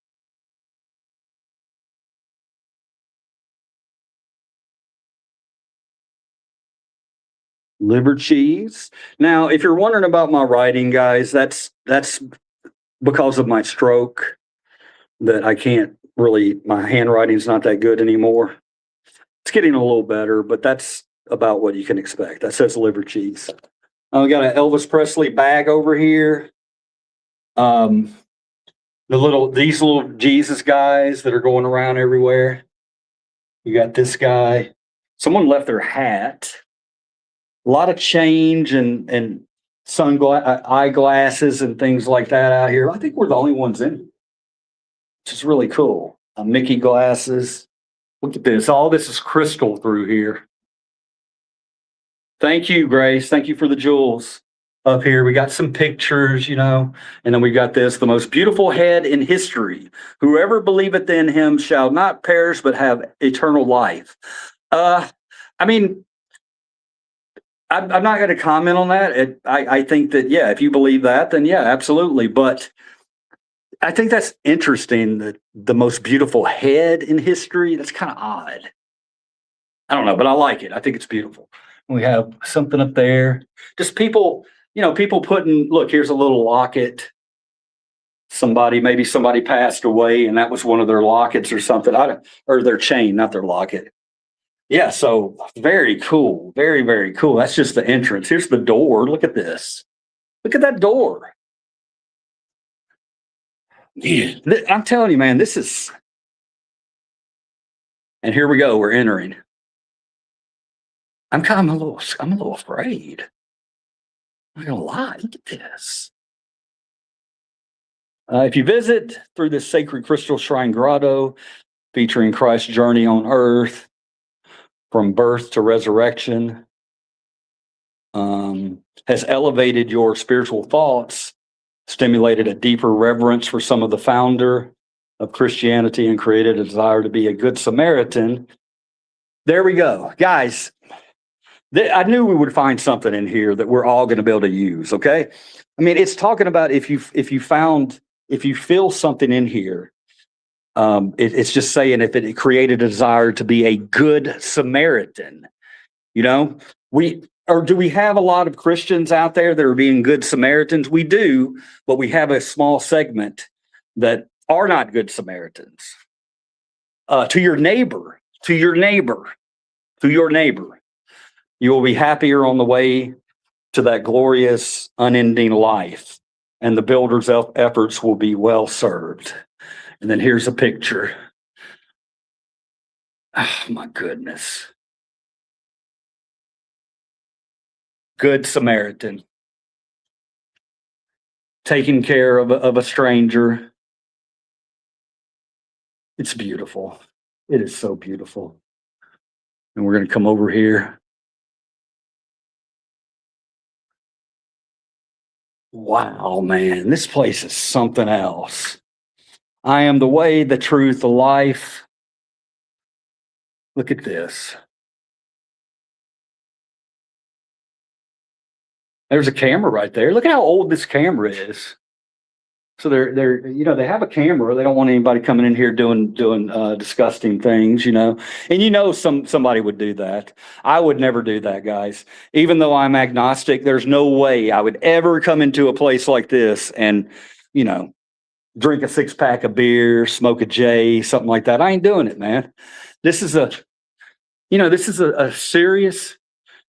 Liver cheese. Now, if you're wondering about my writing, guys, that's because of my stroke that I can't really, my handwriting's not that good anymore. It's getting a little better, but that's about what you can expect. That says liver cheese. We got an Elvis Presley bag over here. These little Jesus guys that are going around everywhere. You got this guy. Someone left their hat. A lot of change and eyeglasses and things like that out here. I think we're the only ones in here, which is really cool. Mickey glasses. Look at this. All this is crystal through here. Thank you, Grace. Thank you for the jewels up here. We got some pictures, and then we got this, the most beautiful head in history. Whoever believeth in him shall not perish, but have eternal life. I'm not going to comment on that. I think that, if you believe that, then yeah, absolutely. But I think that's interesting, that the most beautiful head in history, that's kind of odd. I don't know, but I like it. I think it's beautiful. We have something up there. Just people, people putting, look, here's a little locket. Maybe somebody passed away and that was one of their lockets or something. Or their chain, not their locket. Yeah, so very cool. Very, very cool. That's just the entrance. Here's the door. Look at this. Look at that door. I'm telling you, man, this is. And here we go. We're entering. I'm a little afraid. I'm not gonna lie. Look at this. If you visit through this sacred crystal shrine grotto, featuring Christ's journey on earth, from birth to resurrection, has elevated your spiritual thoughts, stimulated a deeper reverence for some of the founder of Christianity, and created a desire to be a good Samaritan. There we go. Guys, I knew we would find something in here that we're all going to be able to use, okay? I mean, it's talking about if you feel something in here, it's just saying if it created a desire to be a good Samaritan. Do we have a lot of Christians out there that are being good Samaritans? We do, but we have a small segment that are not good Samaritans. To your neighbor, you will be happier on the way to that glorious, unending life, and the builder's efforts will be well served. And then here's a picture. Oh, my goodness. Good Samaritan. Taking care of a stranger. It's beautiful. It is so beautiful. And we're going to come over here. Wow, man, this place is something else. I am the way, the truth, the life. Look at this. There's a camera right there. Look at how old this camera is. So they have a camera. They don't want anybody coming in here doing disgusting things, And somebody would do that. I would never do that, guys. Even though I'm agnostic, there's no way I would ever come into a place like this and, drink a 6-pack of beer, smoke a J, something like that. I ain't doing it, man. This is a serious,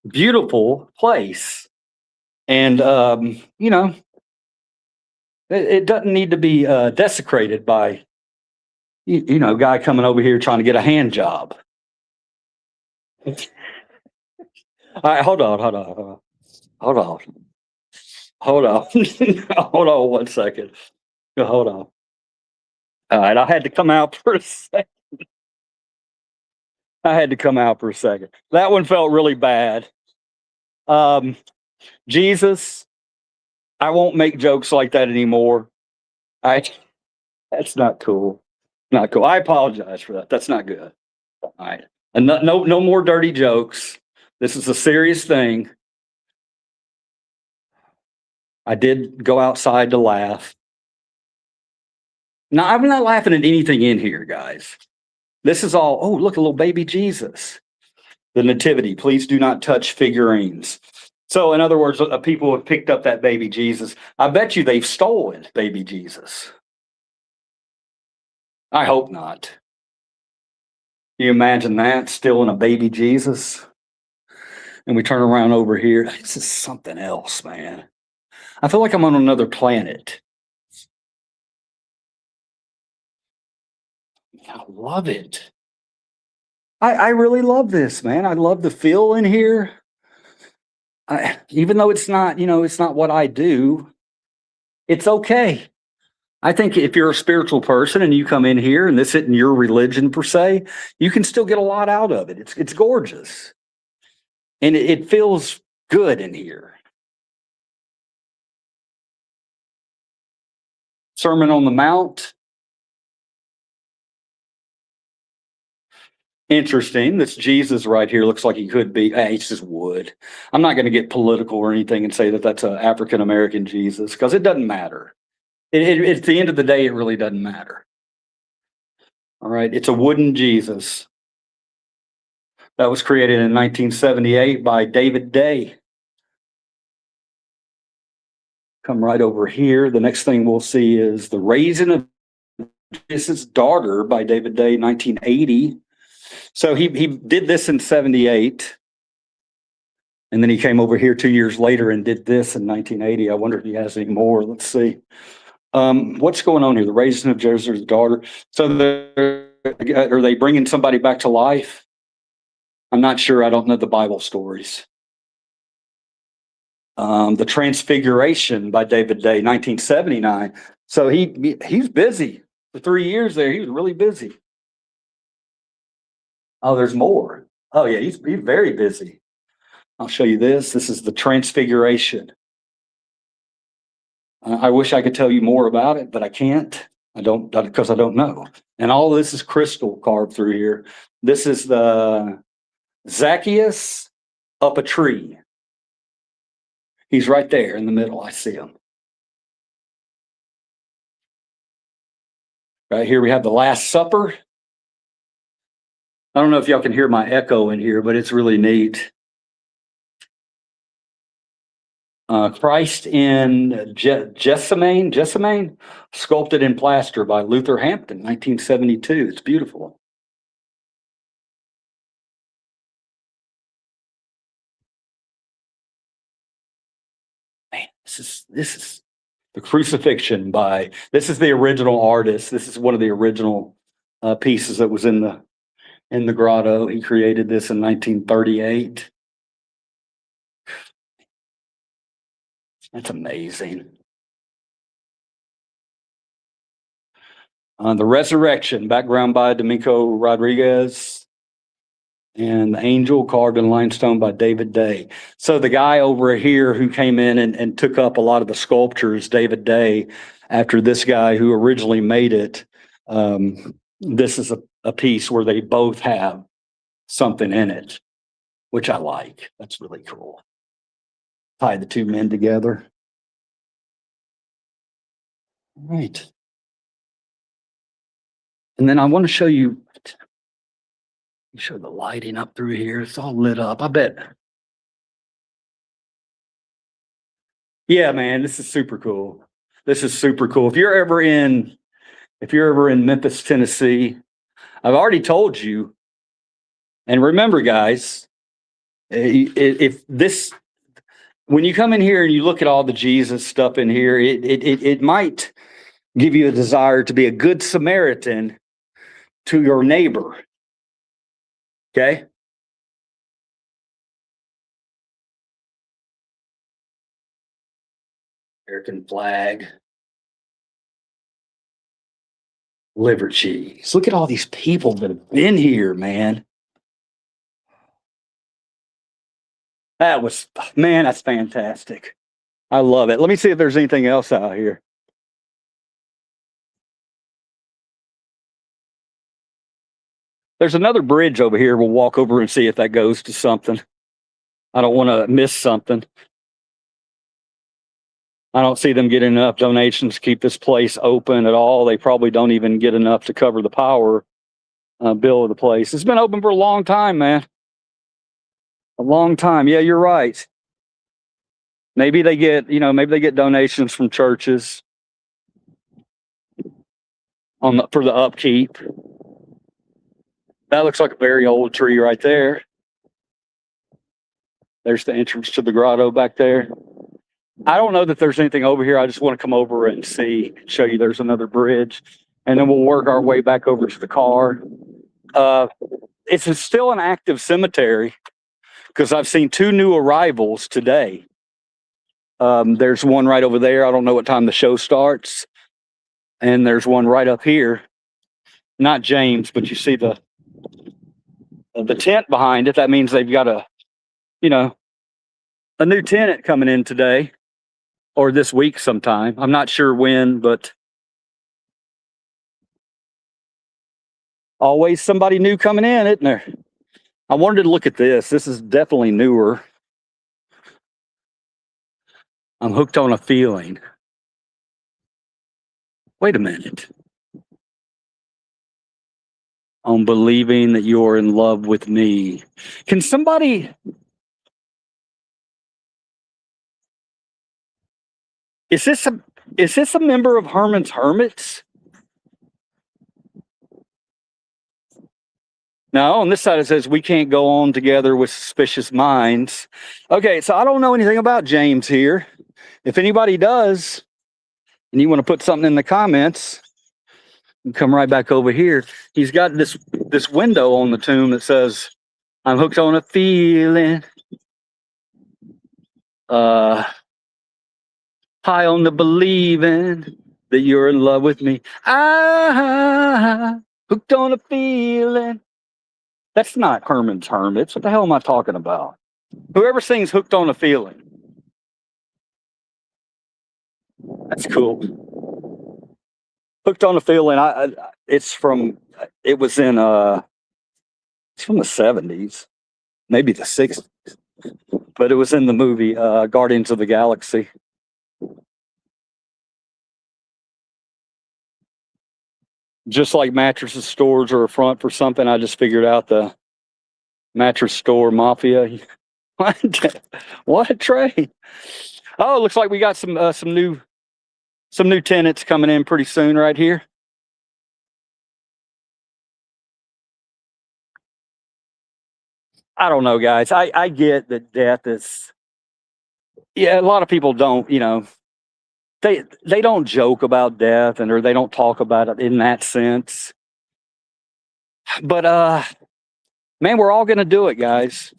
beautiful place. And, it doesn't need to be desecrated by, guy coming over here trying to get a hand job. All right, hold on. Hold on. Hold on 1 second. Hold on. All right, I had to come out for a second. That one felt really bad. Jesus, I won't make jokes like that anymore. I That's not cool. Not cool. I apologize for that. That's not good. All right. And no more dirty jokes. This is a serious thing. I did go outside to laugh. Now, I'm not laughing at anything in here, guys. This is all, oh, look, a little baby Jesus. The nativity. Please do not touch figurines. So, in other words, people have picked up that baby Jesus. I bet you they've stolen baby Jesus. I hope not. Can you imagine that, stealing a baby Jesus? And we turn around over here. This is something else, man. I feel like I'm on another planet. I love it. I really love this, man. I love the feel in here. Even though it's not, it's not what I do, it's okay. I think if you're a spiritual person and you come in here and this isn't your religion per se, you can still get a lot out of it. It's gorgeous. And it feels good in here. Sermon on the Mount. Interesting. This Jesus right here looks like he could be. It's just wood. I'm not going to get political or anything and say that that's an African American Jesus because it doesn't matter. At the end of the day, it really doesn't matter. All right. It's a wooden Jesus that was created in 1978 by David Day. Come right over here. The next thing we'll see is The Raising of Jesus' Daughter by David Day, 1980. So he did this in 78. And then he came over here 2 years later and did this in 1980. I wonder if he has any more. Let's see. What's going on here? The Raising of Jesus' Daughter. So are they bringing somebody back to life? I'm not sure. I don't know the Bible stories. The Transfiguration by David Day, 1979. So he's busy. For 3 years there, he was really busy. Oh, there's more. Oh, yeah, he's very busy. I'll show you this. This is the Transfiguration. I wish I could tell you more about it, but I can't. I don't, because I don't know. And all this is crystal carved through here. This is the Zacchaeus up a tree. He's right there in the middle. I see him. Right here we have the Last Supper. I don't know if y'all can hear my echo in here, but it's really neat. Christ in Jessamine, sculpted in plaster by Luther Hampton, 1972. It's beautiful. Man, this is the Crucifixion by, this is the original artist. This is one of the original pieces that was in the grotto. He created this in 1938. That's amazing. The Resurrection, background by Domingo Rodriguez. And the Angel, carved in limestone by David Day. So the guy over here who came in and took up a lot of the sculptures, David Day, after this guy who originally made it, this is a piece where they both have something in it, which I like. That's really cool. Tie the two men together. All right. And then I want to show you, show the lighting up through here. It's all lit up. I bet. Yeah, man, this is super cool. This is super cool. If you're ever in Memphis, Tennessee, I've already told you. And remember, guys, if this, when you come in here and you look at all the Jesus stuff in here, it might give you a desire to be a good Samaritan to your neighbor. Okay? American flag. Liver cheese. Look at all these people that have been here, man. Man, that's fantastic. I love it. Let me see if there's anything else out here. There's another bridge over here. We'll walk over and see if that goes to something. I don't want to miss something. I don't see them getting enough donations to keep this place open at all. They probably don't even get enough to cover the power bill of the place. It's been open for a long time, man. A long time. Yeah, you're right. Maybe they get, maybe they get donations from churches for the upkeep. That looks like a very old tree right there. There's the entrance to the grotto back there. I don't know that there's anything over here. I just want to come over and show you there's another bridge. And then we'll work our way back over to the car. It's still an active cemetery because I've seen 2 new arrivals today. There's one right over there. I don't know what time the show starts. And there's one right up here. Not James, but you see the tent behind it. That means they've got a new tenant coming in today or this week sometime. I'm not sure when, but always somebody new coming in, isn't there? I wanted to look at this. This is definitely newer. I'm hooked on a feeling. Wait a minute. On believing that you're in love with me. Can somebody... Is this a member of Herman's Hermits? No, on this side it says we can't go on together with suspicious minds. Okay, so I don't know anything about James here. If anybody does, and you want to put something in the comments, you come right back over here. He's got this window on the tomb that says, "I'm hooked on a feeling. High on the believing that you're in love with me. Hooked on a feeling." That's not Herman's Hermits. What the hell am I talking about? Whoever sings Hooked on a Feeling. That's cool. Hooked on a Feeling. It's from the 70s, maybe the 60s, but it was in the movie Guardians of the Galaxy. Just like mattresses stores are a front for something, I just figured out the mattress store mafia. What a trade! Oh, looks like we got some new tenants coming in pretty soon right here. I don't know, guys. I get that death is. Yeah, a lot of people don't. They don't joke about death or they don't talk about it in that sense. But man, we're all gonna do it, guys.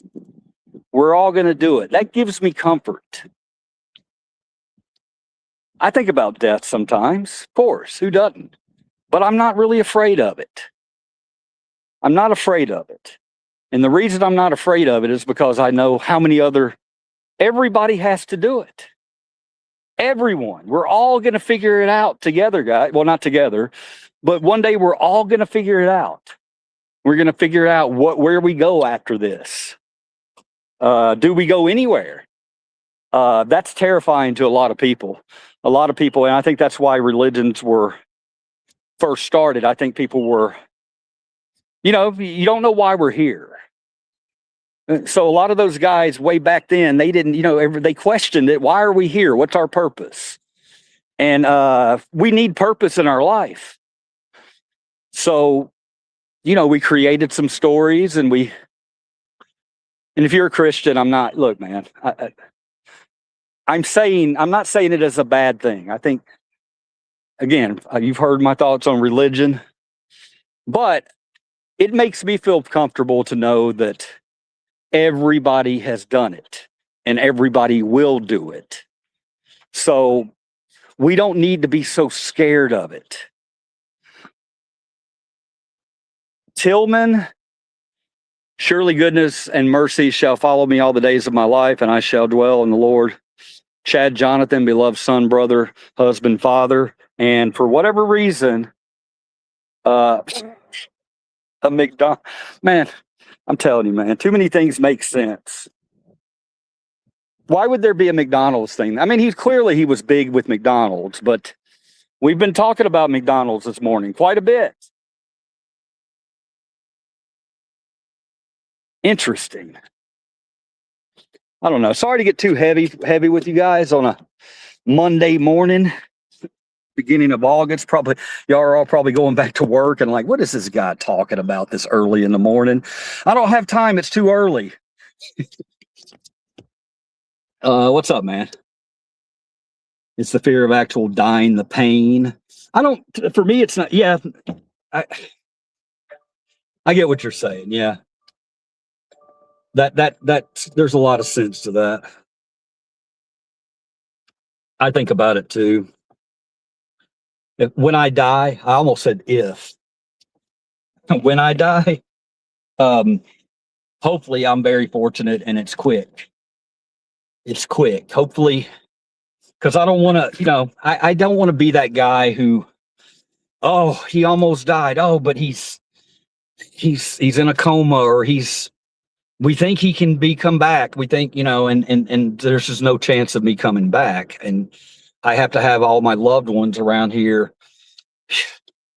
We're all gonna do it. That gives me comfort. I think about death sometimes, of course, who doesn't? But I'm not really afraid of it. I'm not afraid of it. And the reason I'm not afraid of it is because I know how everybody has to do it. Everyone. We're all going to figure it out together, guys. Well, not together, but one day we're all going to figure it out. We're going to figure out where we go after this. Do we go anywhere? That's terrifying to a lot of people. A lot of people, and I think that's why religions were first started. I think people were, you don't know why we're here. So a lot of those guys way back then, they didn't, they questioned it. Why are we here? What's our purpose? And we need purpose in our life. So, we created some stories and if you're a Christian, look, man, I'm not saying it as a bad thing. I think, again, you've heard my thoughts on religion, but it makes me feel comfortable to know that everybody has done it and everybody will do it. So We don't need to be so scared of it. Tillman, surely goodness and mercy shall follow me all the days of my life, and I shall dwell in the Lord. Chad Jonathan, beloved son, brother, husband, father, and for whatever reason, a McDonald. Man, I'm telling you, man, too many things make sense. Why would there be a McDonald's thing? I mean, he was big with McDonald's, but we've been talking about McDonald's this morning quite a bit. Interesting. I don't know. Sorry to get too heavy with you guys on a Monday morning, beginning of August. Probably y'all are all probably going back to work and like, what is this guy talking about this early in the morning? I don't have time. It's too early. What's up, man? It's the fear of actual dying, the pain. For me, it's not. Yeah, I get what you're saying. Yeah. That there's a lot of sense to that. I think about it too. When I die, I almost said if. When I die, hopefully I'm very fortunate and it's quick. It's quick. Hopefully, because I don't want to, I don't want to be that guy who, oh, he almost died. Oh, but he's in a coma, or we think he can come back. We think, and there's just no chance of me coming back. And I have to have all my loved ones around here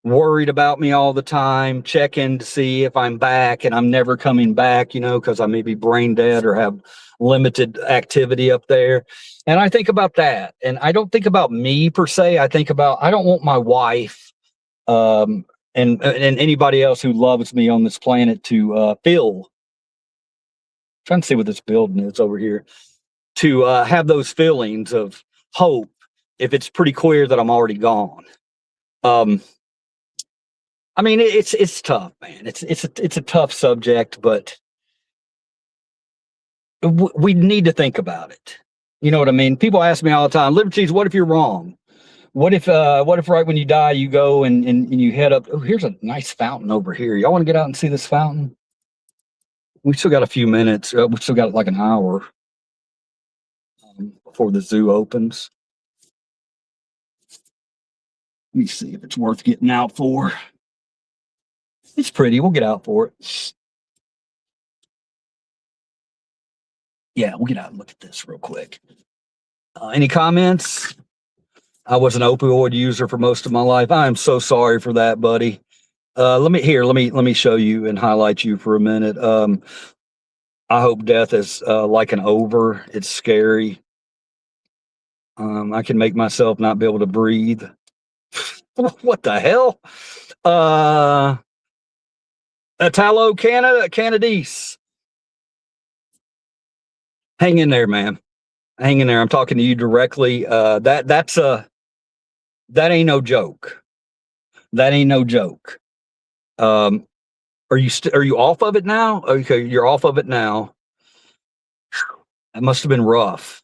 worried about me all the time, checking to see if I'm back, and I'm never coming back, because I may be brain dead or have limited activity up there. And I think about that. And I don't think about me per se. I think about, I don't want my wife, and anybody else who loves me on this planet to feel. Trying to see what this building is over here, to have those feelings of hope if it's pretty clear that I'm already gone. I mean, it's tough, man. It's a tough subject, but we need to think about it. You know what I mean? People ask me all the time, Liberties, what if you're wrong? What if right when you die, you go and you head up? Oh, here's a nice fountain over here. Y'all want to get out and see this fountain? We still got a few minutes. We still got like an hour before the zoo opens. Let me see if it's worth getting out for. It's pretty. We'll get out for it. Yeah, we'll get out and look at this real quick. Any comments? I was an opioid user for most of my life. I am so sorry for that, buddy. Let me show you and highlight you for a minute. I hope death is like an over. It's scary. I can make myself not be able to breathe. What the hell? Italo Canadese. Hang in there, man. Hang in there. I'm talking to you directly. That ain't no joke. That ain't no joke. Are you off of it now? Okay, you're off of it now. That must have been rough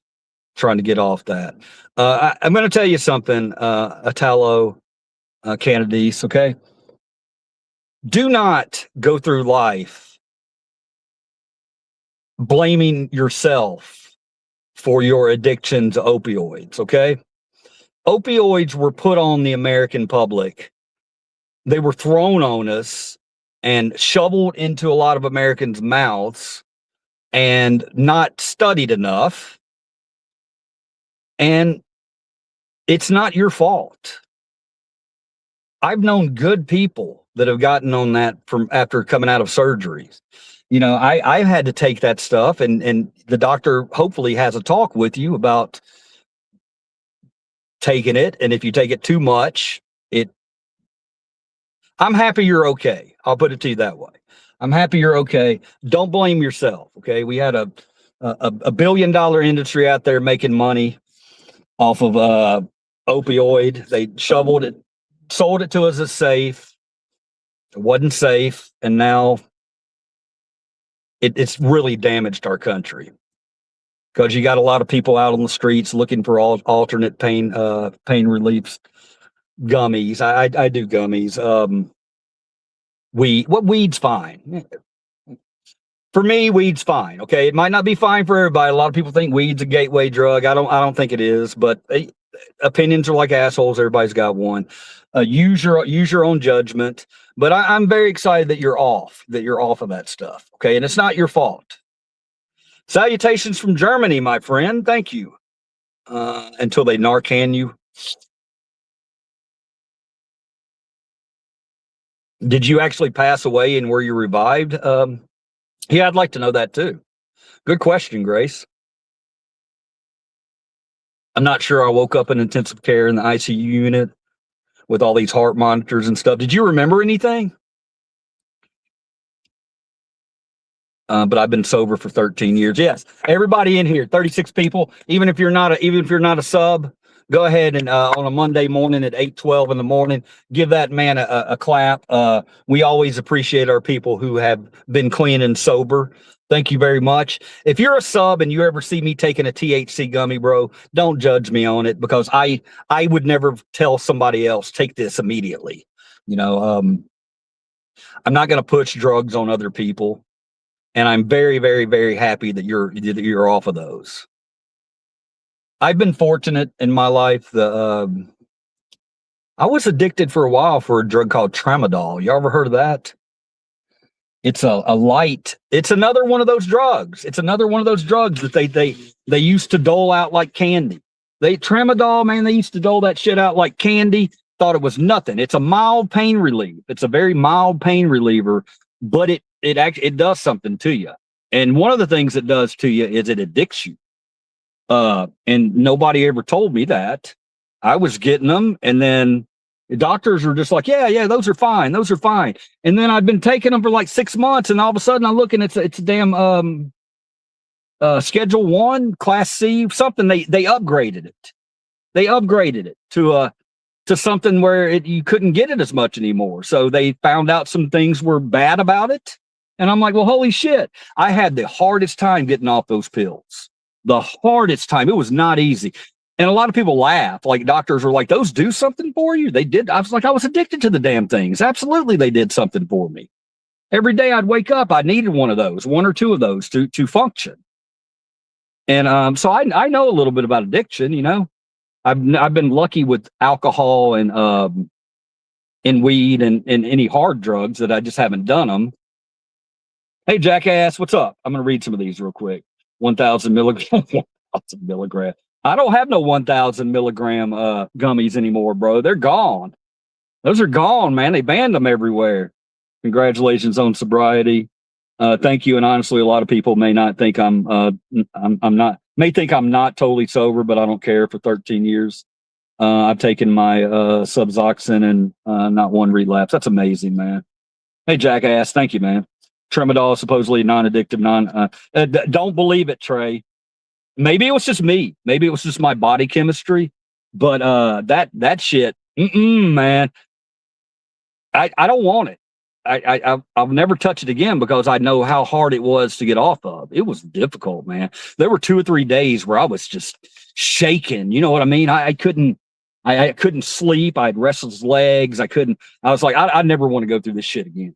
trying to get off that. I'm going to tell you something, Italo Canadese, okay? Do not go through life blaming yourself for your addiction to opioids, okay? Opioids were put on the American public. They were thrown on us and shoveled into a lot of Americans' mouths and not studied enough. And it's not your fault. I've known good people that have gotten on that from after coming out of surgeries. I had to take that stuff, and the doctor hopefully has a talk with you about taking it. And if you take it too much, I'm happy you're okay. I'll put it to you that way. I'm happy you're okay. Don't blame yourself. Okay. We had a $1 billion industry out there making money off of opioid. They shoveled it, sold it to us as safe. It wasn't safe. And now it's really damaged our country. because you got a lot of people out on the streets looking for alternate pain reliefs. Gummies. I do gummies. Weed's fine. For me, weed's fine. Okay, it might not be fine for everybody. A lot of people think weed's a gateway drug. I don't think it is, but opinions are like assholes. Everybody's got one. Use your own judgment. But I'm very excited that you're off of that stuff. Okay, and it's not your fault. Salutations from Germany, my friend. Thank you. Until they Narcan you. Did you actually pass away and were you revived? Yeah, I'd like to know that too. Good question, Grace. I'm not sure I woke up in intensive care in the ICU unit with all these heart monitors and stuff. Did you remember anything? But I've been sober for 13 years. Yes, everybody in here, 36 people. Even if you're not a sub, go ahead and on a Monday morning at 8:12 in the morning, give that man a clap. We always appreciate our people who have been clean and sober. Thank you very much. If you're a sub and you ever see me taking a THC gummy, bro, don't judge me on it, because I would never tell somebody else take this immediately. You know, I'm not going to push drugs on other people. And I'm very, very, very happy that you're off of those. I've been fortunate in my life. I was addicted for a while for a drug called tramadol. You ever heard of that? It's a light. It's another one of those drugs. It's another one of those drugs that they used to dole out like candy. Tramadol, man, they used to dole that shit out like candy. Thought it was nothing. It's a mild pain relief. It's a very mild pain reliever, but it does something to you. And one of the things it does to you is it addicts you. And nobody ever told me that. I was getting them, and then the doctors were just like, yeah, those are fine. Those are fine. And then I've been taking them for like 6 months, and all of a sudden I'm looking, it's a damn Schedule 1, Class C, something. They upgraded it. They upgraded it to something where you couldn't get it as much anymore. So they found out some things were bad about it. And I'm like, well, holy shit. I had the hardest time getting off those pills. The hardest time. It was not easy. And a lot of people laugh. Like, doctors are like, those do something for you? They did. I was like, I was addicted to the damn things. Absolutely, they did something for me. Every day I'd wake up, I needed one of those, one or two of those to function. And so I know a little bit about addiction, you know. I've been lucky with alcohol and weed and any hard drugs that I just haven't done them. Hey, jackass, what's up? I'm going to read some of these real quick. 1,000 milligram. 1,000 milligram. I don't have no 1,000 milligram gummies anymore, bro. They're gone. Those are gone, man. They banned them everywhere. Congratulations on sobriety. Thank you. And honestly, a lot of people may not think I'm not totally sober, but I don't care. For 13 years, I've taken my Suboxone and not one relapse. That's amazing, man. Hey, jackass. Thank you, man. Tramadol is supposedly non-addictive. Don't believe it, Trey. Maybe it was just me. Maybe it was just my body chemistry. But that shit, man. I don't want it. I'll never touch it again, because I know how hard it was to get off of. It was difficult, man. There were 2 or 3 days where I was just shaking. You know what I mean? I couldn't sleep. I had restless legs. I was like, I never want to go through this shit again.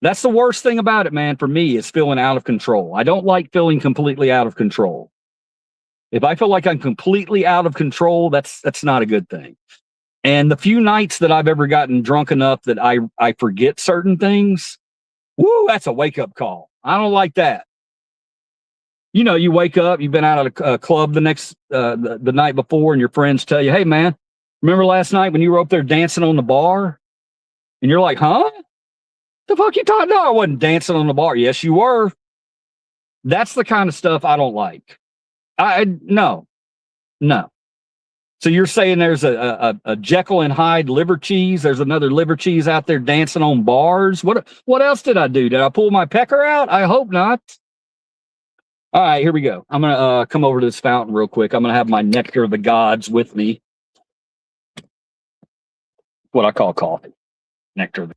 That's the worst thing about it, man, for me, is feeling out of control. I don't like feeling completely out of control. If I feel like I'm completely out of control, that's not a good thing. And the few nights that I've ever gotten drunk enough that I forget certain things, woo, that's a wake-up call. I don't like that. You know, you wake up, you've been out at a club the night before, and your friends tell you, hey, man, remember last night when you were up there dancing on the bar? And you're like, huh? The fuck you talking? No, I wasn't dancing on the bar. Yes, you were. That's the kind of stuff I don't like. No. So you're saying there's a Jekyll and Hyde liver cheese? There's another liver cheese out there dancing on bars? What else did I do? Did I pull my pecker out? I hope not. All right, here we go. I'm gonna come over to this fountain real quick. I'm gonna have my nectar of the gods with me. What I call coffee. Nectar of the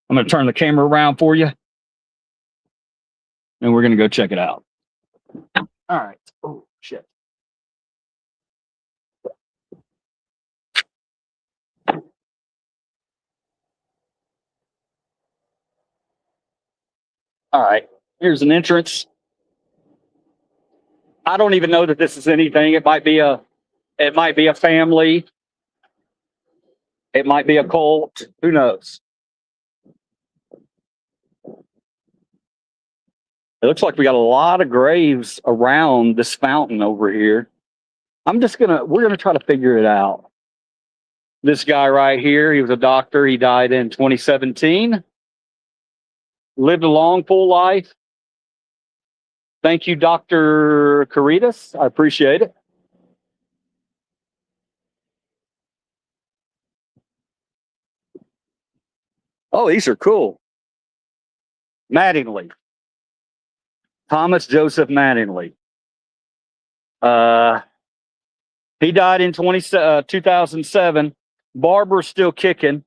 I'm going to turn the camera around for you. and we're going to go check it out. All right. Oh, shit. All right. Here's an entrance. I don't even know that this is anything. It might be a family. It might be a cult. Who knows? It looks like we got a lot of graves around this fountain over here. We're gonna try to figure it out. This guy right here, he was a doctor. He died in 2017. Lived a long, full life. Thank you, Dr. Caritas. I appreciate it. Oh, these are cool. Mattingly. Thomas Joseph Mattingly. He died in 2007. Barbara's still kicking.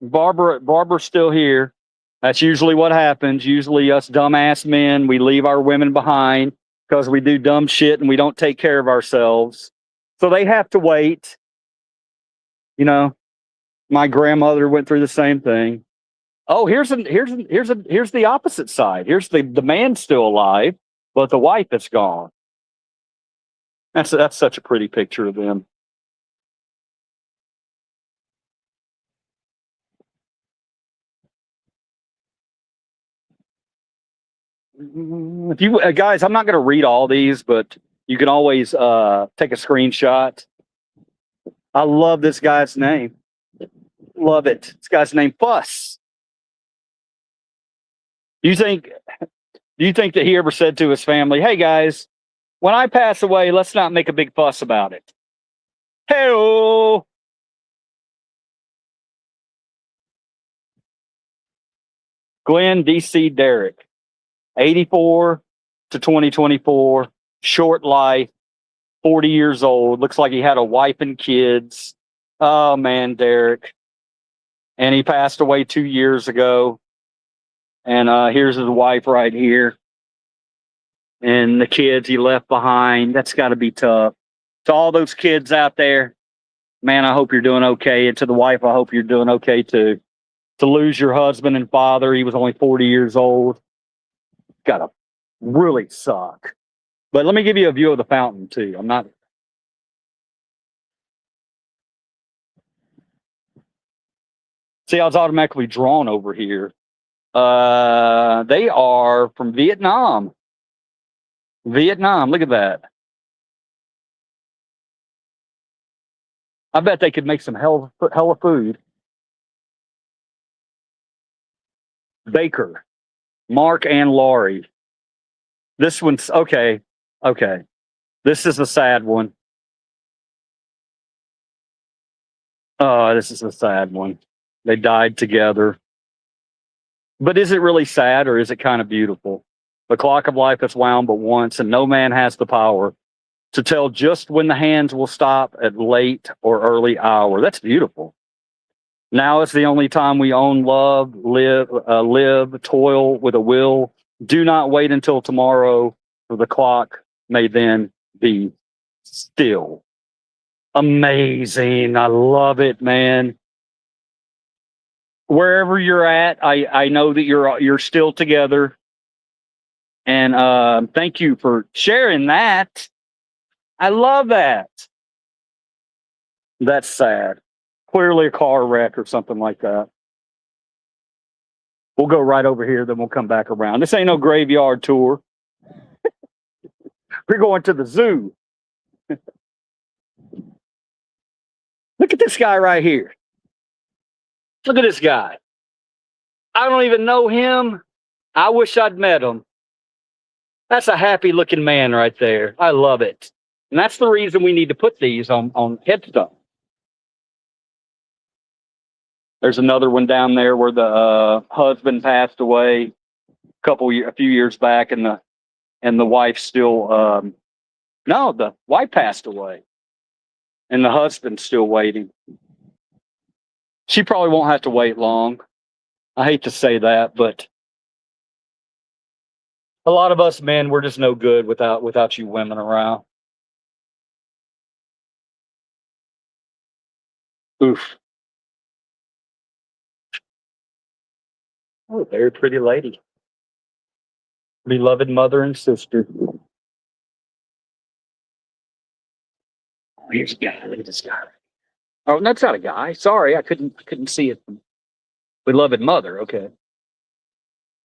Barbara's still here. That's usually what happens. Usually us dumbass men, we leave our women behind because we do dumb shit and we don't take care of ourselves. So they have to wait. You know, my grandmother went through the same thing. Oh, here's the opposite side. Here's the man still alive, but the wife is gone. That's such a pretty picture of them. If you guys, I'm not going to read all these, but you can always take a screenshot. I love this guy's name. Love it. This guy's name Fuss. Do you think that he ever said to his family, "Hey guys, when I pass away, let's not make a big fuss about it"? Hey-oh! Glenn D.C. Derrick, 84 to 2024, short life, 40 years old. Looks like he had a wife and kids. Oh man, Derrick. And he passed away 2 years ago. And here's his wife right here. And the kids he left behind. That's got to be tough. To all those kids out there, man, I hope you're doing okay. And to the wife, I hope you're doing okay too. To lose your husband and father, he was only 40 years old. Gotta really suck. But let me give you a view of the fountain too. See, I was automatically drawn over here. They are from Vietnam. Vietnam, look at that. I bet they could make some hell of food. Baker, Mark and Laurie. This one's okay. Okay. This is a sad one. Oh, this is a sad one. They died together. But is it really sad or is it kind of beautiful? The clock of life is wound but once, and no man has the power to tell just when the hands will stop at late or early hour. That's beautiful. Now is the only time we own love, live, toil with a will. Do not wait until tomorrow, for the clock may then be still. Amazing. I love it, man. Wherever you're at, I know that you're still together. And thank you for sharing that. I love that. That's sad. Clearly a car wreck or something like that. We'll go right over here, then we'll come back around. This ain't no graveyard tour. We're going to the zoo. Look at this guy right here. Look at this guy. I don't even know him. I wish I'd met him. That's a happy looking man right there. I love it. And that's the reason we need to put these on headstones. There's another one down there where the husband passed away a few years back, and the wife still the wife passed away, and the husband's still waiting. She probably won't have to wait long. I hate to say that, but A lot of us men, we're just no good without you women around. Oof. Oh, very pretty lady. Beloved mother and sister. Oh, here's a guy. Look at this guy. Oh, that's not a guy. Sorry, I couldn't see it. Beloved mother. Okay.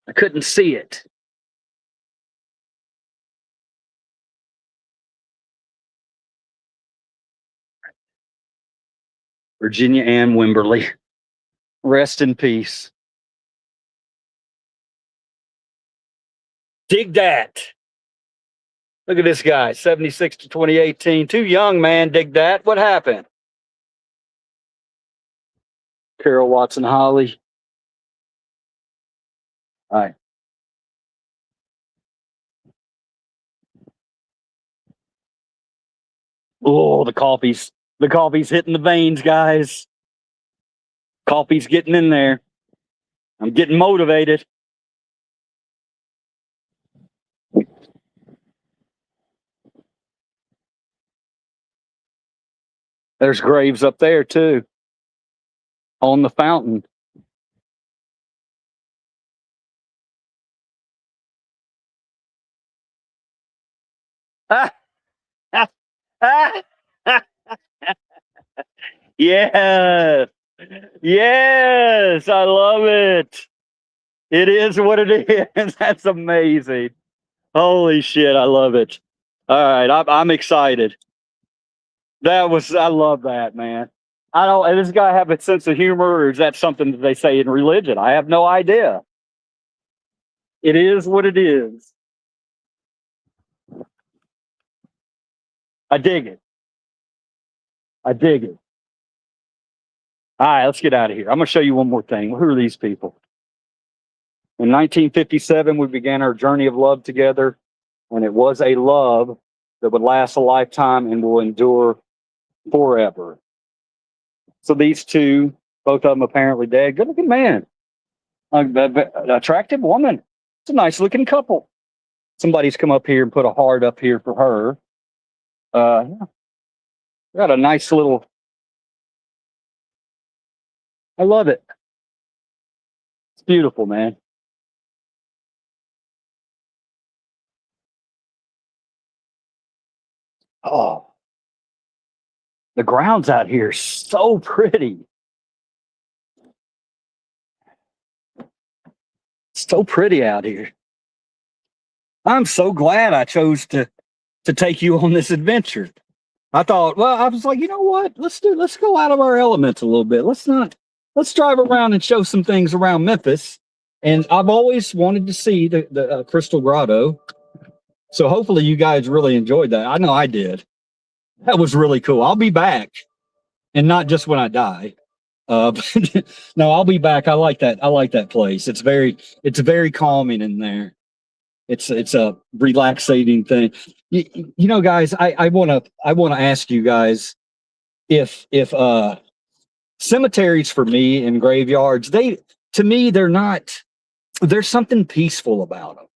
I couldn't see it. Virginia Ann Wimberly. Rest in peace. Dig that. Look at this guy, 76 to 2018. Too young, man. Dig that. What happened? Carol Watson Holly. All right. Oh, the coffee's hitting the veins, guys. Coffee's getting in there. I'm getting motivated. There's graves up there too, on the fountain. Yes. Yes, I love it. It is what it is. That's amazing. Holy shit, I love it. All right, I'm excited. I love that, man. Does this guy have a sense of humor, or is that something that they say in religion? I have no idea. It is what it is. I dig it. I dig it. All right, let's get out of here. I'm going to show you one more thing. Who are these people? In 1957, we began our journey of love together, and it was a love that would last a lifetime and will endure forever. So these two, both of them apparently dead. Good looking man. Attractive woman. It's a nice looking couple. Somebody's come up here and put a heart up here for her. Yeah. Got a nice little. I love it. It's beautiful, man. Oh, the grounds out here are so pretty. So pretty out here. I'm so glad I chose to take you on this adventure. I thought, well, I was like, you know what? Let's go out of our elements a little bit. Let's drive around and show some things around Memphis. And I've always wanted to see the Crystal Grotto. So hopefully you guys really enjoyed that. I know I did. That was really cool. I'll be back, and not just when I die. But no, I'll be back. I like that. I like that place. It's very calming in there. It's a relaxating thing. You know, guys, I want to ask you guys if cemeteries for me and graveyards, to me, there's something peaceful about them.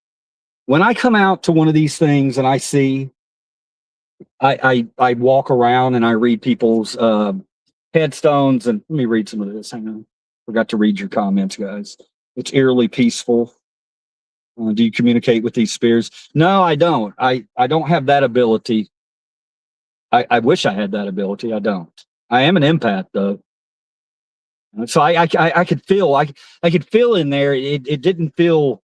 When I come out to one of these things and I see, I walk around and I read people's headstones, and let me read some of this. Hang on. Forgot to read your comments, guys. It's eerily peaceful. Do you communicate with these spirits? No, I don't. I don't have that ability. I wish I had that ability. I don't. I am an empath though. So I could feel, I could feel in there. It didn't feel,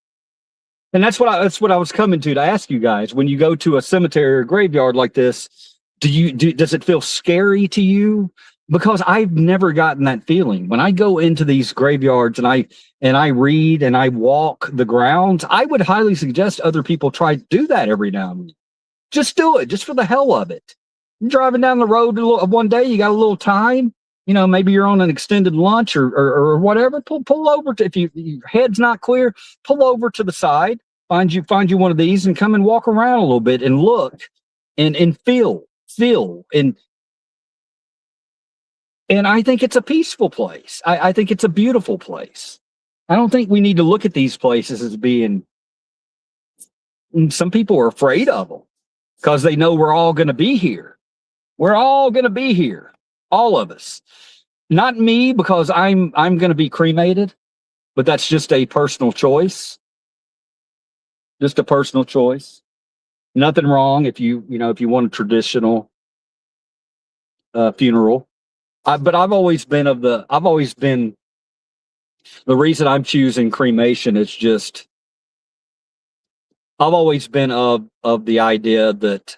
and that's what I was coming to ask you guys. When you go to a cemetery or graveyard like this, does it feel scary to you? Because I've never gotten that feeling. When I go into these graveyards and I read and I walk the grounds, I would highly suggest other people try to do that every now and then. Just do it, just for the hell of it. You're driving down the road one day, you got a little time, you know, maybe you're on an extended lunch or whatever. Pull over to, if your head's not clear, pull over to the side, find you one of these and come and walk around a little bit and look and feel and I think it's a peaceful place. I think it's a beautiful place. I don't think we need to look at these places as being And some people are afraid of them because they know we're all going to be here. We're all going to be here, all of us. Not me, because I'm going to be cremated, but that's just a personal choice. Just a personal choice. Nothing wrong if you want a traditional funeral. But I've always been the reason I'm choosing cremation is just, I've always been of the idea that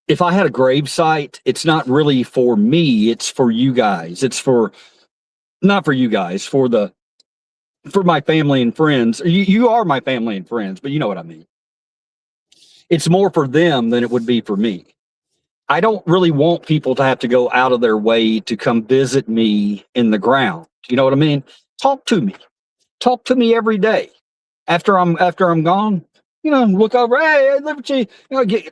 if I had a grave site, it's not really for me, it's for you guys. It's for, not for you guys, for my family and friends. You are my family and friends, but you know what I mean. It's more for them than it would be for me. I don't really want people to have to go out of their way to come visit me in the ground. You know what I mean? Talk to me. Talk to me every day. After I'm gone, look over, hey, Liberty,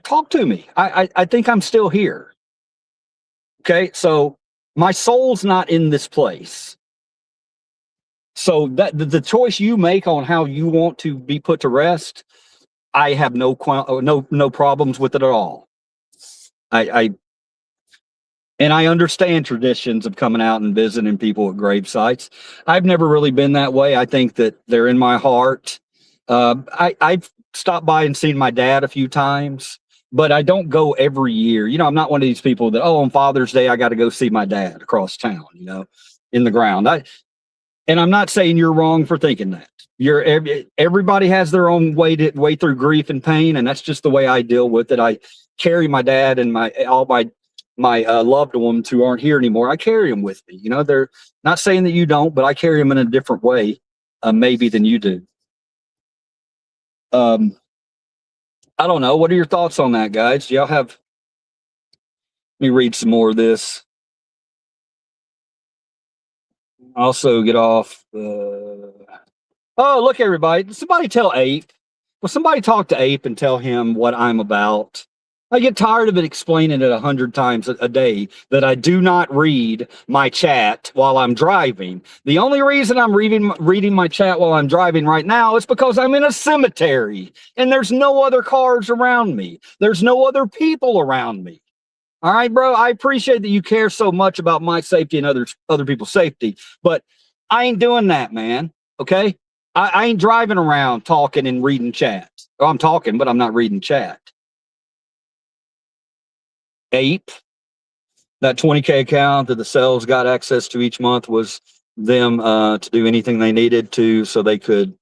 talk to me. I think I'm still here. Okay, so my soul's not in this place. So that the choice you make on how you want to be put to rest, I have no problems with it at all. I understand traditions of coming out and visiting people at grave sites. I've never really been that way. I think that they're in my heart. I've stopped by and seen my dad a few times, but I don't go every year. I'm not one of these people that, on Father's Day, I got to go see my dad across town, in the ground. And I'm not saying you're wrong for thinking that. Everybody has their own way through grief and pain, and that's just the way I deal with it. I carry my dad and all my loved ones who aren't here anymore. I carry them with me. They're not saying that you don't, but I carry them in a different way, maybe than you do. I don't know. What are your thoughts on that, guys? Do y'all have? Let me read some more of this. Also, get off. Oh, look, everybody! Somebody tell Ape. Well, somebody talk to Ape and tell him what I'm about. I get tired of it explaining it 100 times a day that I do not read my chat while I'm driving. The only reason I'm reading my chat while I'm driving right now is because I'm in a cemetery and there's no other cars around me. There's no other people around me. All right, bro, I appreciate that you care so much about my safety and other people's safety, but I ain't doing that, man. Okay? I ain't driving around talking and reading chat. Oh, I'm talking, but I'm not reading chat. Ape, that 20K account that the cells got access to each month was them to do anything they needed to so they could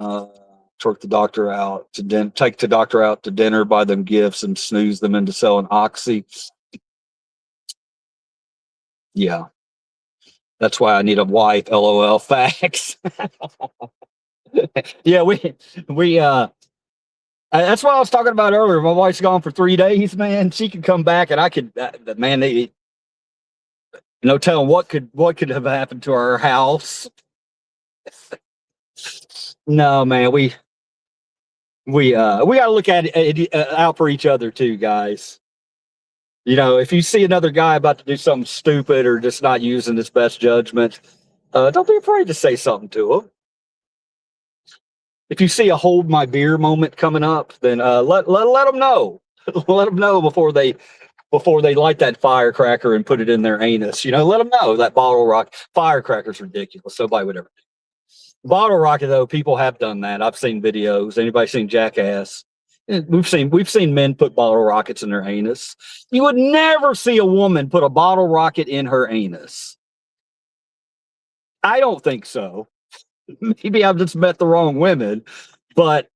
take the doctor out to dinner, buy them gifts, and snooze them into selling oxy. Yeah. That's why I need a wife, LOL, facts. Yeah, we that's what I was talking about earlier. My wife's gone for 3 days, man. She could come back and I could, man, tell them what could have happened to our house. No, man, we got to look at it out for each other too, guys. If you see another guy about to do something stupid or just not using his best judgment, don't be afraid to say something to him. If you see a hold my beer moment coming up, then let them know. Let them know before they light that firecracker and put it in their anus. Let them know that bottle rocket firecracker's ridiculous. Nobody would ever do. Bottle rocket, though, people have done that. I've seen videos. Anybody seen Jackass? We've seen men put bottle rockets in their anus. You would never see a woman put a bottle rocket in her anus. I don't think so. Maybe I've just met the wrong women, but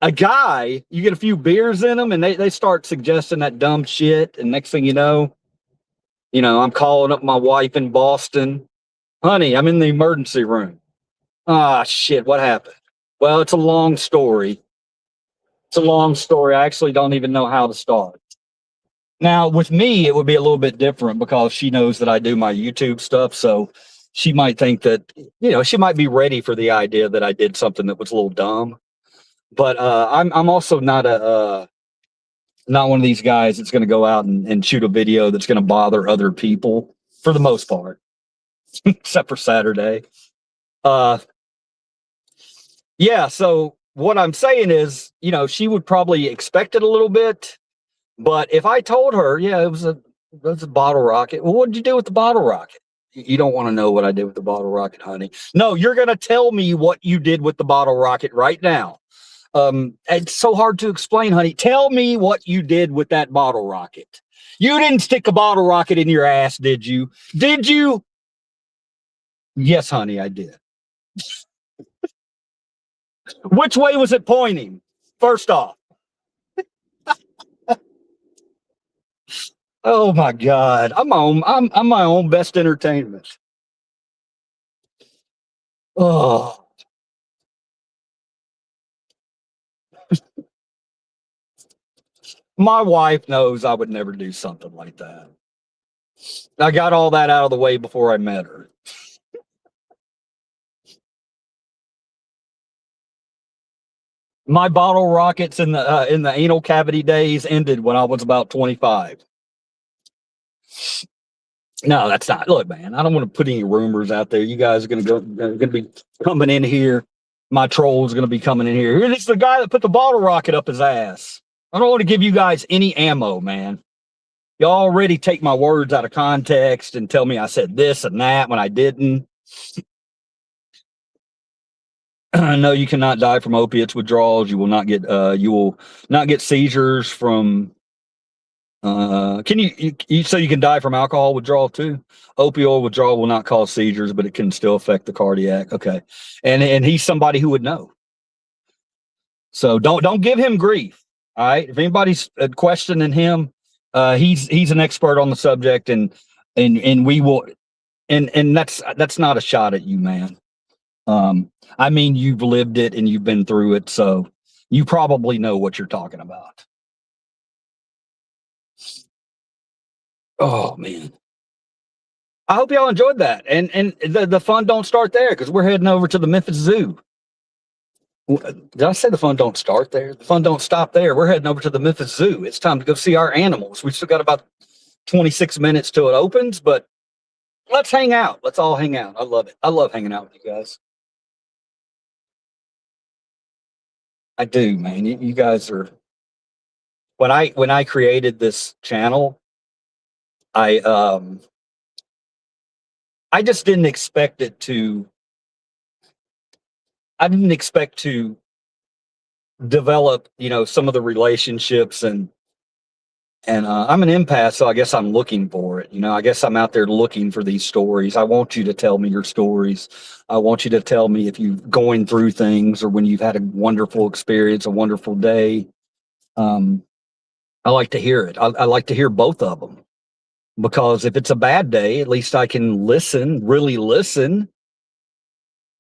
a guy, you get a few beers in them and they start suggesting that dumb shit. And next thing you know, I'm calling up my wife in Boston. Honey, I'm in the emergency room. Ah, shit, what happened? Well, it's a long story. I actually don't even know how to start. Now, with me, it would be a little bit different because she knows that I do my YouTube stuff. So she might think that, she might be ready for the idea that I did something that was a little dumb. But I'm also not not one of these guys that's going to go out and shoot a video that's going to bother other people for the most part, except for Saturday. Yeah. So what I'm saying is, she would probably expect it a little bit. But if I told her, yeah, it was a bottle rocket. Well, what did you do with the bottle rocket? You don't want to know what I did with the bottle rocket, honey. No, you're going to tell me what you did with the bottle rocket right now. It's so hard to explain, honey. Tell me what you did with that bottle rocket. You didn't stick a bottle rocket in your ass, did you? Did you? Yes, honey, I did. Which way was it pointing? First off. Oh my God. I'm my own best entertainment. Oh. My wife knows I would never do something like that. I got all that out of the way before I met her. My bottle rockets in the anal cavity days ended when I was about 25. No, that's not. Look, man, I don't want to put any rumors out there. You guys are going to be coming in here. My troll is going to be coming in here. It's the guy that put the bottle rocket up his ass. I don't want to give you guys any ammo, man. You already take my words out of context and tell me I said this and that when I didn't. No, you cannot die from opiates withdrawals. You will not get seizures from. Can you so you can die from alcohol withdrawal too? Opioid withdrawal will not cause seizures, but it can still affect the cardiac. Okay, and he's somebody who would know. So don't give him grief. All right, if anybody's questioning him, he's an expert on the subject, and we will, and that's not a shot at you, man. I mean, you've lived it and you've been through it, so you probably know what you're talking about. Oh man. I hope y'all enjoyed that. And the fun don't start there because we're heading over to the Memphis Zoo. Did I say the fun don't start there? The fun don't stop there. We're heading over to the Memphis Zoo. It's time to go see our animals. We've still got about 26 minutes till it opens, but let's hang out. Let's all hang out. I love it. I love hanging out with you guys. I do, man. You guys are when I created this channel, I just didn't expect it to I didn't expect to develop, some of the relationships and I'm an empath, so I guess I'm looking for it. I guess I'm out there looking for these stories. I want you to tell me your stories. I want you to tell me if you're going through things or when you've had a wonderful experience, a wonderful day. I like to hear it. I like to hear both of them because if it's a bad day, at least I can listen, really listen.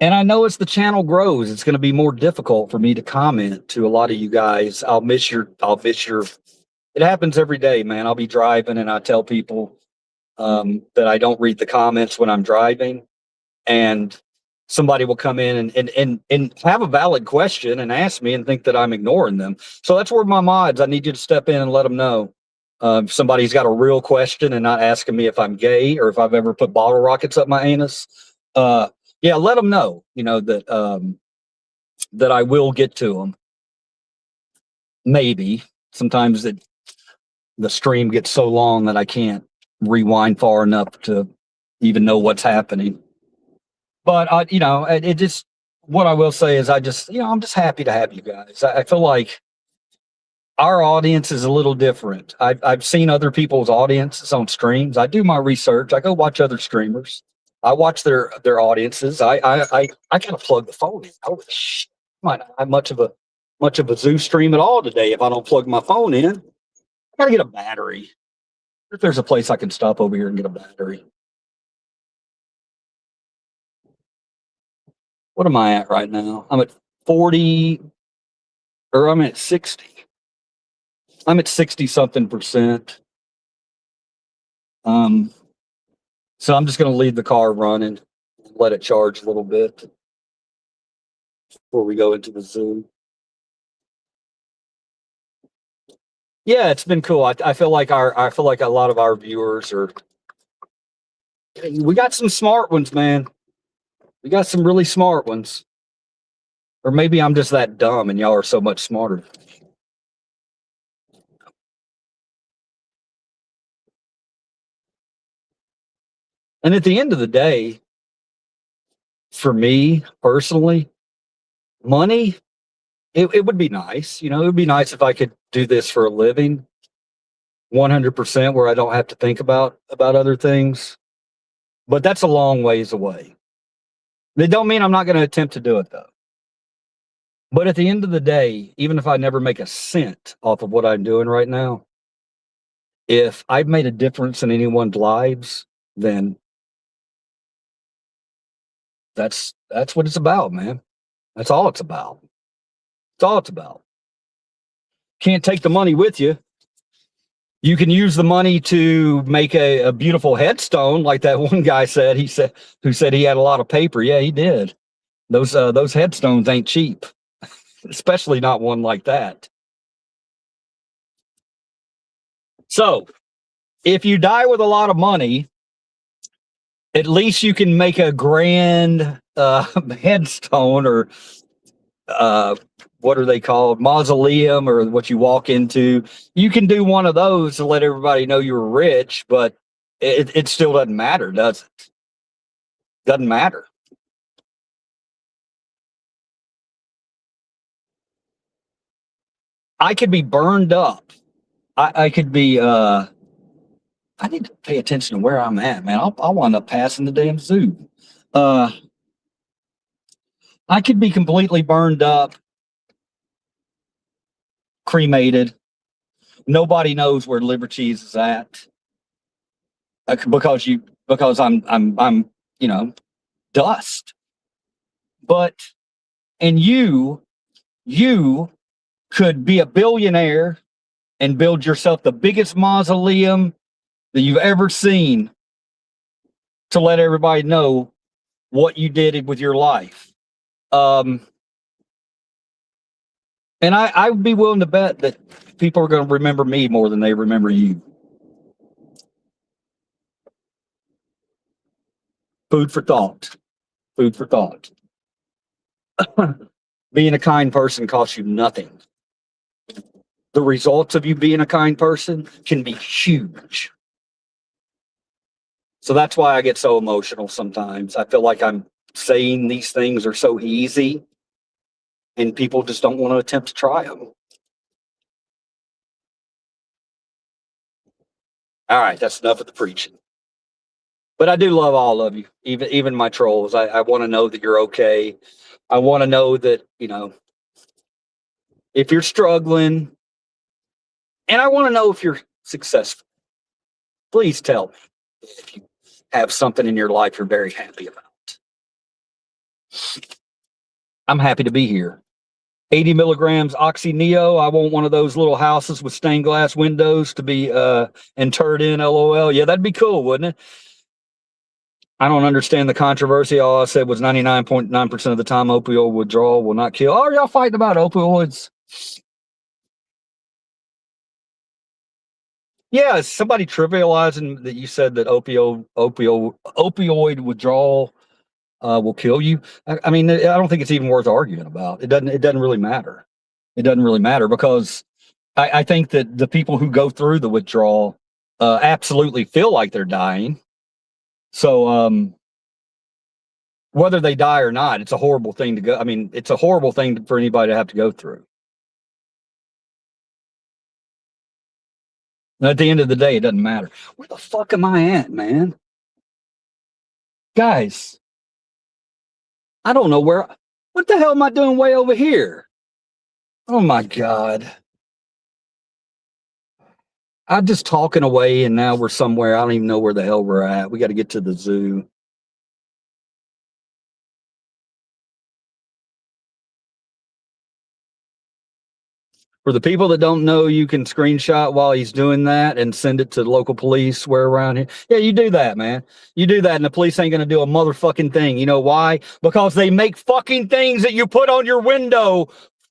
And I know as the channel grows, it's going to be more difficult for me to comment to a lot of you guys. I'll miss your, it happens every day, man. I'll be driving and I tell people that I don't read the comments when I'm driving, and somebody will come in and have a valid question and ask me and think that I'm ignoring them. So that's where my mods, I need you to step in and let them know. If somebody's got a real question and not asking me if I'm gay or if I've ever put bottle rockets up my anus, yeah, let them know, that I will get to them. Maybe sometimes the stream gets so long that I can't rewind far enough to even know what's happening. But it just, what I will say is I'm just happy to have you guys. I feel like our audience is a little different. I've seen other people's audiences on streams. I do my research. I go watch other streamers. I watch their audiences. I gotta plug the phone in. Holy shit. Might not have much of a zoo stream at all today if I don't plug my phone in. I gotta get a battery. If there's a place I can stop over here and get a battery. What am I at right now? I'm at 40, or I'm at 60. I'm at 60 something percent. So I'm just going to leave the car running, let it charge a little bit before we go into the zoo. Yeah, it's been cool. I feel like a lot of our viewers we got some smart ones, man. We got some really smart ones. Or maybe I'm just that dumb and y'all are so much smarter. And at the end of the day, for me personally, money, it would be nice. You know, it would be nice if I could do this for a living 100% where I don't have to think about other things. But that's a long ways away. It don't mean I'm not going to attempt to do it though. But at the end of the day, even if I never make a cent off of what I'm doing right now, if I've made a difference in anyone's lives, then that's what it's about, man. That's all it's about. That's all it's about. Can't take the money with you. You can use the money to make a beautiful headstone, like that one guy said. Who said he had a lot of paper. Yeah, he did. Those headstones ain't cheap, especially not one like that. So, if you die with a lot of money, at least you can make a grand headstone, or what are they called? Mausoleum, or what you walk into. You can do one of those to let everybody know you were rich, but it still doesn't matter, does it? Doesn't matter. I could be burned up. I could be I need to pay attention to where I'm at, man. I'll wind up passing the damn zoo. I could be completely burned up, cremated. Nobody knows where liver cheese is at, because I'm dust. But and you could be a billionaire and build yourself the biggest mausoleum that you've ever seen to let everybody know what you did with your life. And I would be willing to bet that people are going to remember me more than they remember you. Food for thought. Food for thought. Being a kind person costs you nothing. The results of you being a kind person can be huge. So that's why I get so emotional sometimes. I feel like I'm saying these things are so easy, and people just don't want to attempt to try them. All right, that's enough of the preaching. But I do love all of you, even my trolls. I want to know that you're okay. I want to know that, if you're struggling, and I want to know if you're successful. Please tell me if you have something in your life you're very happy about. I'm happy to be here. 80 milligrams Oxy Neo. I want one of those little houses with stained glass windows to be interred in, LOL. Yeah, that'd be cool, wouldn't it? I don't understand the controversy. All I said was 99.9% of the time opioid withdrawal will not kill. Oh, are y'all fighting about opioids? Yeah, is somebody trivializing that you said that opioid withdrawal will kill you? I mean, I don't think it's even worth arguing about. It doesn't really matter. It doesn't really matter, because I think that the people who go through the withdrawal absolutely feel like they're dying. So whether they die or not, it's a horrible thing to go. I mean, it's a horrible thing for anybody to have to go through. And at the end of the day, it doesn't matter. Where the fuck am I at, man? Guys, I don't know what the hell am I doing way over here? Oh my God. I'm just talking away, and now we're somewhere. I don't even know where the hell we're at. We got to get to the zoo. For the people that don't know, you can screenshot while he's doing that and send it to the local police where around here. Yeah, you do that, man. You do that, and the police ain't going to do a motherfucking thing. You know why? Because they make fucking things that you put on your window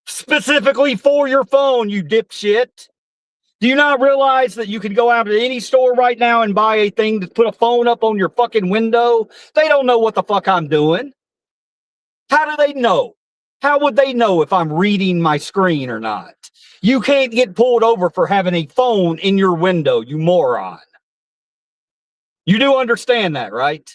specifically for your phone, you dipshit. Do you not realize that you can go out to any store right now and buy a thing to put a phone up on your fucking window? They don't know what the fuck I'm doing. How do they know? How would they know if I'm reading my screen or not? You can't get pulled over for having a phone in your window, you moron. You do understand that, right?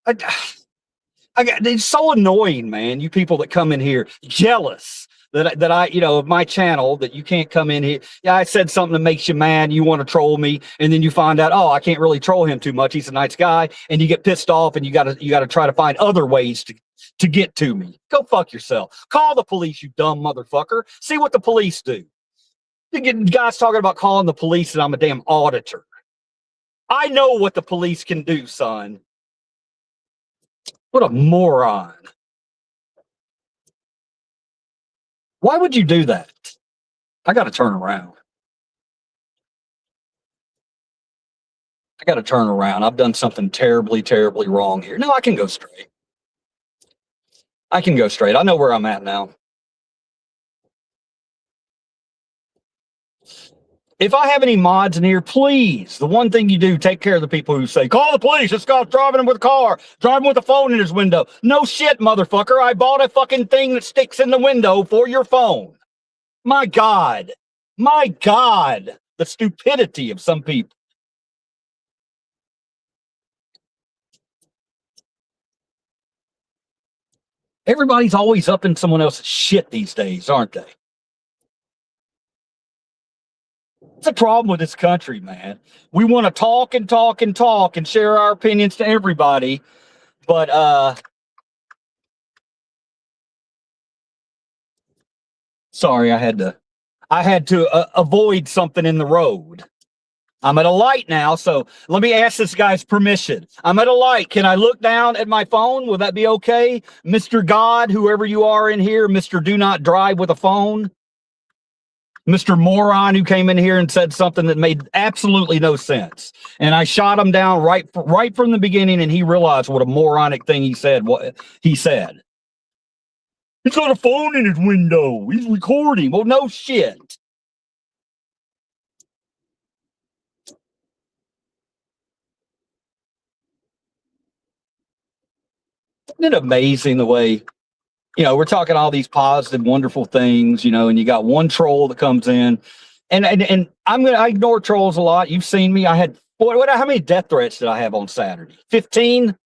It's so annoying, man. You people that come in here jealous that I, of my channel, that you can't come in here. Yeah, I said something that makes you mad. You want to troll me, and then you find out, oh, I can't really troll him too much. He's a nice guy, and you get pissed off, and you gotta try to find other ways to get to me. Go fuck yourself. Call the police, you dumb motherfucker. See what the police do. You get guys talking about calling the police, and I'm a damn auditor. I know what the police can do, son. What a moron. Why would you do that? I got to turn around. I got to turn around. I've done something terribly, terribly wrong here. No, I can go straight. I can go straight. I know where I'm at now. If I have any mods in here, please, the one thing you do, take care of the people who say, call the police, this guy's driving him with a car, driving with a phone in his window. No shit, motherfucker. I bought a fucking thing that sticks in the window for your phone. My God. My God. The stupidity of some people. Everybody's always up in someone else's shit these days, aren't they? It's a problem with this country, man. We want to talk and talk and talk and share our opinions to everybody, but sorry, I had to avoid something in the road. I'm at a light now, so let me ask this guy's permission. I'm at a light. Can I look down at my phone? Will that be okay? Mr. God, whoever you are in here, Mr. Do Not Drive with a Phone. Mr. Moron who came in here and said something that made absolutely no sense. And I shot him down right from the beginning, and he realized what a moronic thing he said. What he said. He's got a phone in his window. He's recording. Well, no shit. Isn't it amazing the way, we're talking all these positive, wonderful things, and you got one troll that comes in, and I ignore trolls a lot. You've seen me. I had, how many death threats did I have on Saturday? 15?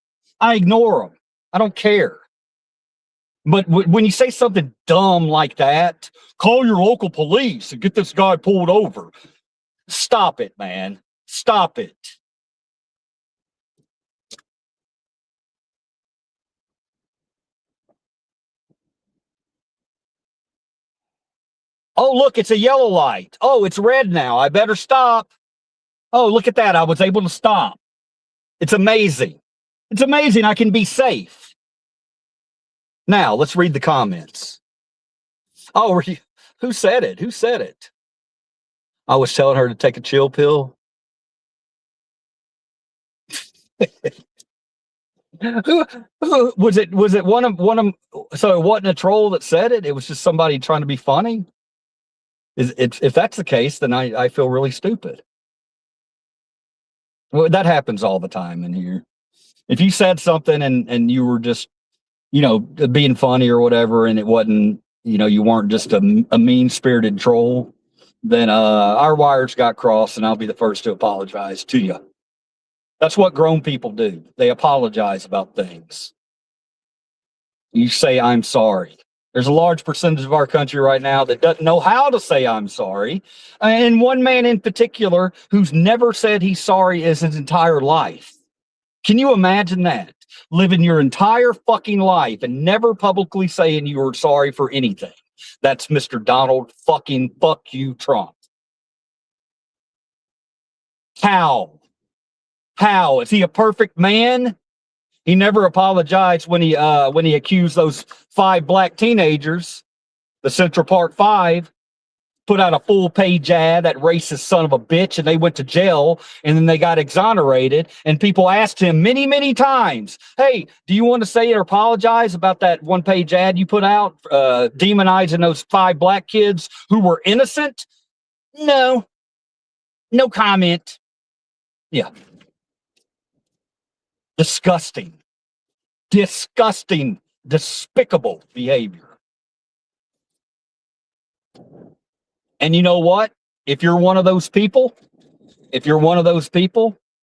I ignore them. I don't care. But when you say something dumb like that, call your local police and get this guy pulled over. Stop it, man. Stop it. Oh, look, it's a yellow light. Oh, it's red now. I better stop. Oh, look at that. I was able to stop. It's amazing. It's amazing I can be safe. Now, let's read the comments. Oh, who said it? Who said it? I was telling her to take a chill pill. who was it? Was it one of? So it wasn't a troll that said it. It was just somebody trying to be funny. If that's the case, then I feel really stupid. Well, that happens all the time in here. If you said something and you were just, being funny or whatever, and it wasn't, you weren't just a mean-spirited troll, then our wires got crossed, and I'll be the first to apologize to you. That's what grown people do. They apologize about things. You say, I'm sorry. There's a large percentage of our country right now that doesn't know how to say I'm sorry. And one man in particular who's never said he's sorry his entire life. Can you imagine that? Living your entire fucking life and never publicly saying you were sorry for anything. That's Mr. Donald fucking fuck you Trump. How? How? Is he a perfect man? He never apologized when he accused those 5 black teenagers, the Central Park 5, put out a full-page ad, that racist son of a bitch, and they went to jail, and then they got exonerated, and people asked him many, many times, hey, do you want to say or apologize about that one-page ad you put out demonizing those 5 black kids who were innocent? No. No comment. Yeah. Disgusting. Disgusting Despicable behavior. And you know what? If you're one of those people,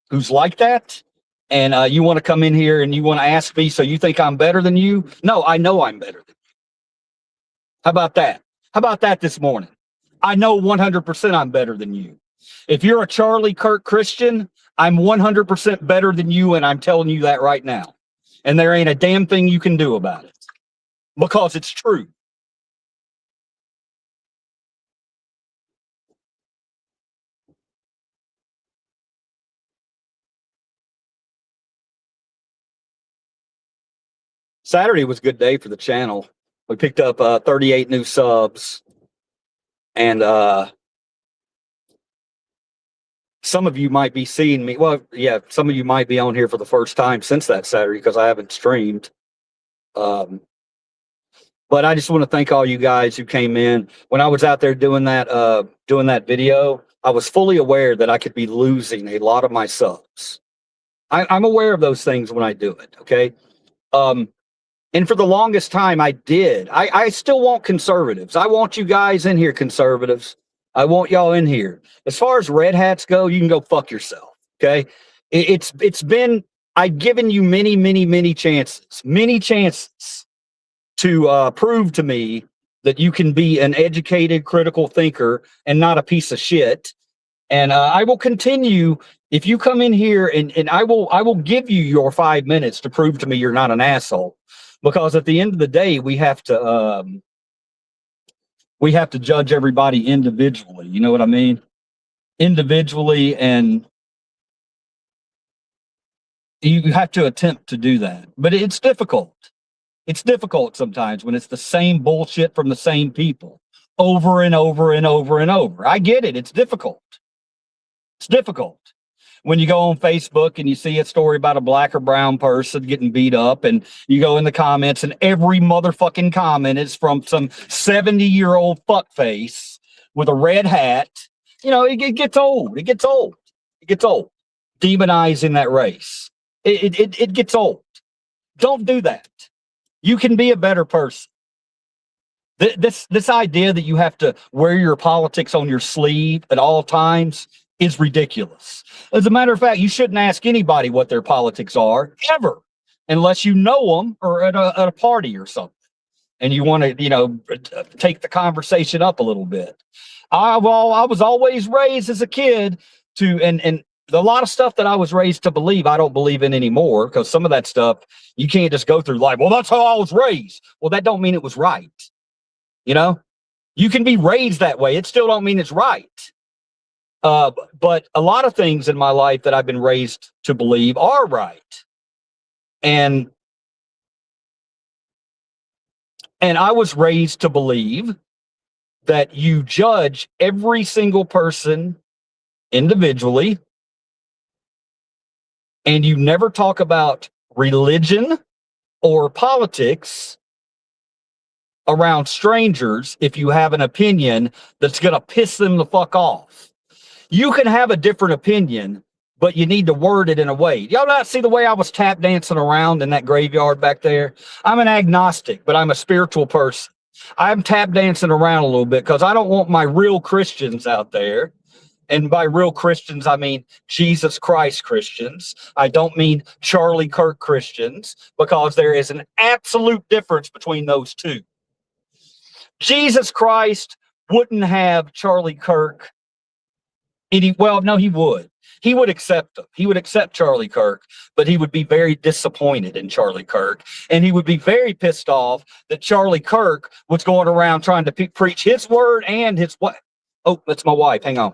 who's like that, and you want to come in here and you want to ask me, so you think I'm better than you? No, I know I'm better than you. How about that? How about that this morning? I know 100% I'm better than you. If you're a Charlie Kirk Christian, I'm 100% better than you, and I'm telling you that right now. And there ain't a damn thing you can do about it, because it's true. Saturday was a good day for the channel. We picked up 38 new subs, and some of you might be seeing me. Well, yeah, some of you might be on here for the first time since that Saturday, because I haven't streamed. But I just want to thank all you guys who came in. When I was out there doing that video, I was fully aware that I could be losing a lot of my subs. I'm aware of those things when I do it. Okay. And for the longest time, I did. I still want conservatives. I want you guys in here, conservatives. I want y'all in here. As far as red hats go, you can go fuck yourself. Okay. It's been, I've given you many chances to prove to me that you can be an educated, critical thinker and not a piece of shit. And I will continue. If you come in here, and I will give you your 5 minutes to prove to me you're not an asshole. Because at the end of the day, we have to judge everybody individually. You know what I mean? Individually, and you have to attempt to do that. But it's difficult. It's difficult sometimes when it's the same bullshit from the same people over and over and over and over. I get it. It's difficult. It's difficult. When you go on Facebook and you see a story about a black or brown person getting beat up, and you go in the comments, and every motherfucking comment is from some 70-year-old fuckface with a red hat, you know, it gets old. It gets old. It gets old. Demonizing that race. It gets old. Don't do that. You can be a better person. This idea that you have to wear your politics on your sleeve at all times is ridiculous. As a matter of fact, you shouldn't ask anybody what their politics are ever, unless you know them or at a party or something, and you want to, you know, take the conversation up a little bit. I was always raised as a kid to, and a lot of stuff that I was raised to believe, I don't believe in anymore, because some of that stuff you can't just go through life. Well, that's how I was raised. Well, that don't mean it was right. You know, you can be raised that way. It still don't mean it's right. But a lot of things in my life that I've been raised to believe are right. And I was raised to believe that you judge every single person individually, and you never talk about religion or politics around strangers if you have an opinion that's going to piss them the fuck off. You can have a different opinion, but you need to word it in a way. Y'all not see the way I was tap dancing around in that graveyard back there? I'm an agnostic, but I'm a spiritual person. I'm tap dancing around a little bit because I don't want my real Christians out there. And by real Christians, I mean Jesus Christ Christians. I don't mean Charlie Kirk Christians, because there is an absolute difference between those two. Jesus Christ wouldn't have Charlie Kirk. Well, no, he would. He would accept him. He would accept Charlie Kirk, but he would be very disappointed in Charlie Kirk. And he would be very pissed off that Charlie Kirk was going around trying to preach his word and his what? Oh, that's my wife. Hang on.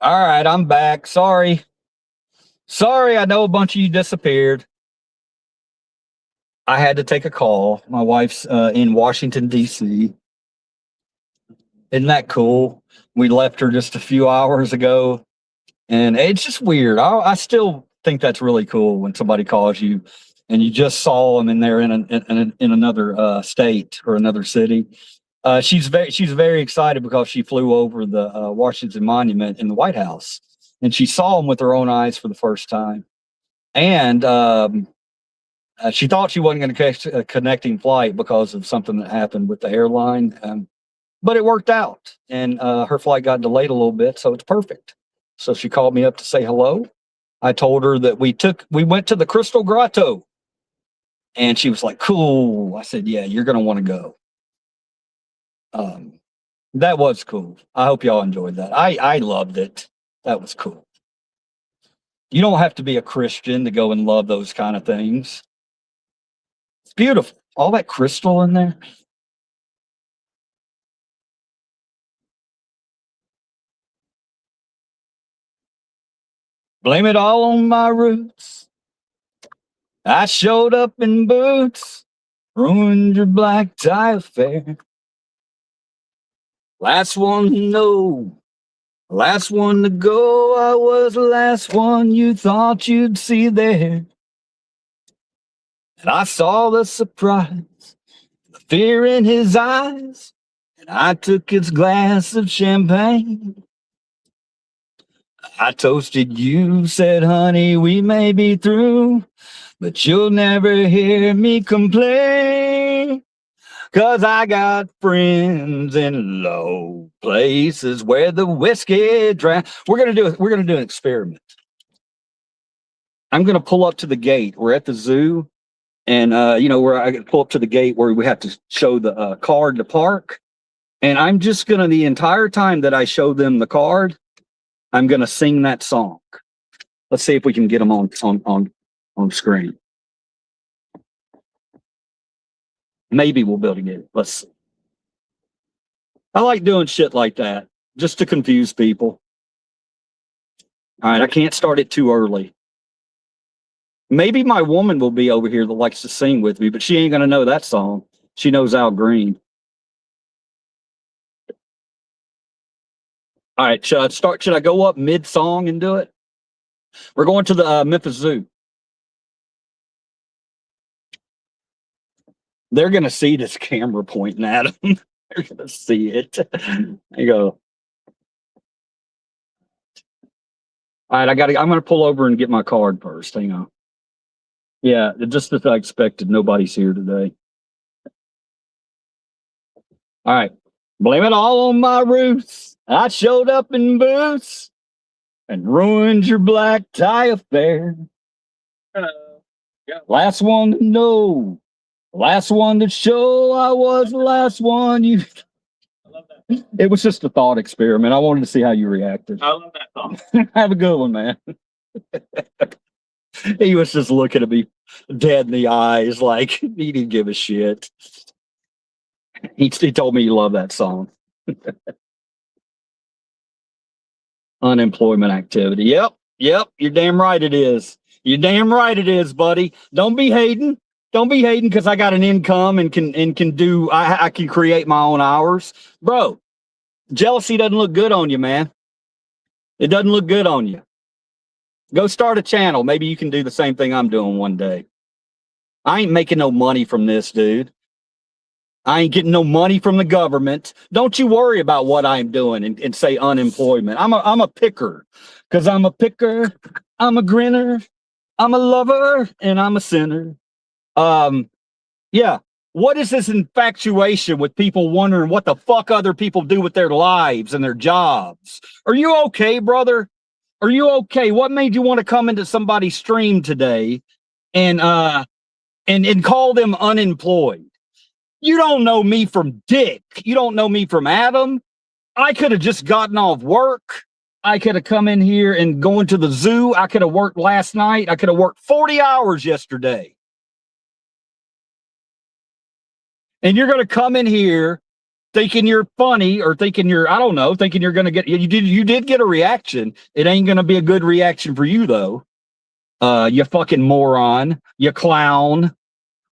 All right, I'm back. Sorry. I know a bunch of you disappeared. I had to take a call. My wife's in Washington, D.C. Isn't that cool? We left her just a few hours ago. And it's just weird. I still think that's really cool when somebody calls you and you just saw them and they're in another state or another city. She's very excited because she flew over the Washington Monument in the White House, and she saw them with her own eyes for the first time. And she thought she wasn't going to catch a connecting flight because of something that happened with the airline, but it worked out, and her flight got delayed a little bit, so it's perfect. So she called me up to say hello. I told her that we went to the Crystal Grotto, and she was like, "Cool." I said, "Yeah, you're going to want to go." That was cool. I hope y'all enjoyed that. I loved it. That was cool. You don't have to be a Christian to go and love those kind of things. It's beautiful. All that crystal in there. Blame it all on my roots. I showed up in boots, ruined your black tie affair. Last one to know, last one to go. I was the last one you thought you'd see there. And I saw the surprise, the fear in his eyes, and I took his glass of champagne. I toasted you, said, honey, we may be through, but you'll never hear me complain. 'Cause I got friends in low places where the whiskey drowns. We're gonna do an experiment. I'm gonna pull up to the gate. We're at the zoo, and where I pull up to the gate where we have to show the card to park. And I'm just gonna, the entire time that I show them the card, I'm gonna sing that song. Let's see if we can get them on screen. Maybe we'll be able to get it. Let's see. I like doing shit like that just to confuse people. All right, I can't start it too early. Maybe my woman will be over here that likes to sing with me, but she ain't gonna know that song. She knows Al Green. All right, should I go up mid-song and do it? We're going to the Memphis Zoo. They're gonna see this camera pointing at them. They're gonna see it. There you go. All right, I'm gonna pull over and get my card first. Hang on. Yeah, just as I expected, nobody's here today. All right. Blame it all on my roots. I showed up in boots and ruined your black tie affair. Last one to know. Last one to show. I was the last one you... I love that. It was just a thought experiment. I wanted to see how you reacted. I love that thought. Have a good one, man. He was just looking at me dead in the eyes like he didn't give a shit. He told me he loved that song. Unemployment activity. Yep. You're damn right it is. You're damn right it is, buddy. Don't be hating. Don't be hating because I got an income and can do. I can create my own hours, bro. Jealousy doesn't look good on you, man. It doesn't look good on you. Go start a channel. Maybe you can do the same thing I'm doing one day. I ain't making no money from this, dude. I ain't getting no money from the government. Don't you worry about what I'm doing and say unemployment. I'm a picker because I'm a picker. I'm a grinner. I'm a lover and I'm a sinner. Yeah. What is this infatuation with people wondering what the fuck other people do with their lives and their jobs? Are you okay, brother? Are you okay? What made you want to come into somebody's stream today and call them unemployed? You don't know me from Dick. You don't know me from Adam. I could have just gotten off work. I could have come in here and going to the zoo. I could have worked last night. I could have worked 40 hours yesterday. And you're going to come in here thinking you're funny or thinking you're, I don't know, thinking you're going to get, you did get a reaction. It ain't going to be a good reaction for you though. You fucking moron, you clown,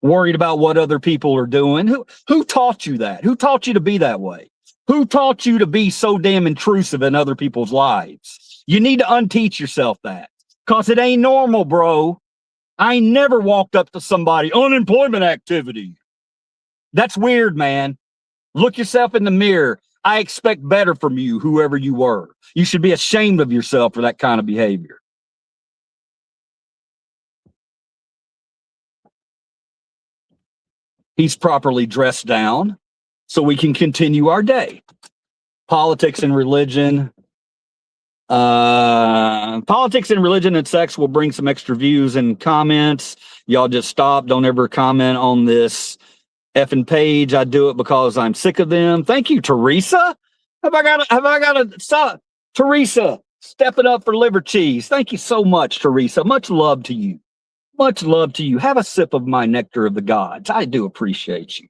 worried about what other people are doing. Who taught you that? Who taught you to be that way? Who taught you to be so damn intrusive in other people's lives? You need to unteach yourself that, because it ain't normal, bro. I ain't never walked up to somebody, unemployment activity. That's weird, man. Look yourself in the mirror. I expect better from you, whoever you were. You should be ashamed of yourself for that kind of behavior. He's properly dressed down so we can continue our day. Politics and religion. Politics and religion and sex will bring some extra views and comments. Y'all just stop. Don't ever comment on this effing page. I do it because I'm sick of them. Thank you, Teresa. Have I got to stop? Teresa, stepping up for liver cheese. Thank you so much, Teresa. Much love to you. Much love to you. Have a sip of my nectar of the gods. I do appreciate you.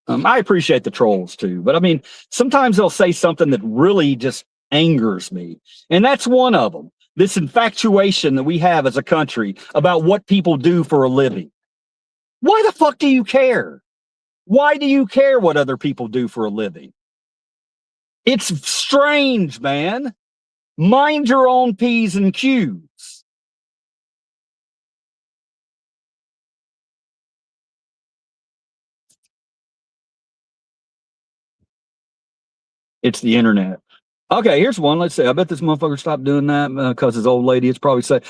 I appreciate the trolls too, but I mean, sometimes they'll say something that really just angers me. And that's one of them. This infatuation that we have as a country about what people do for a living. Why the fuck do you care? Why do you care what other people do for a living? It's strange, man. Mind your own P's and Q's. It's the internet. Okay, here's one. Let's see. I bet this motherfucker stopped doing that because his old lady is probably saying,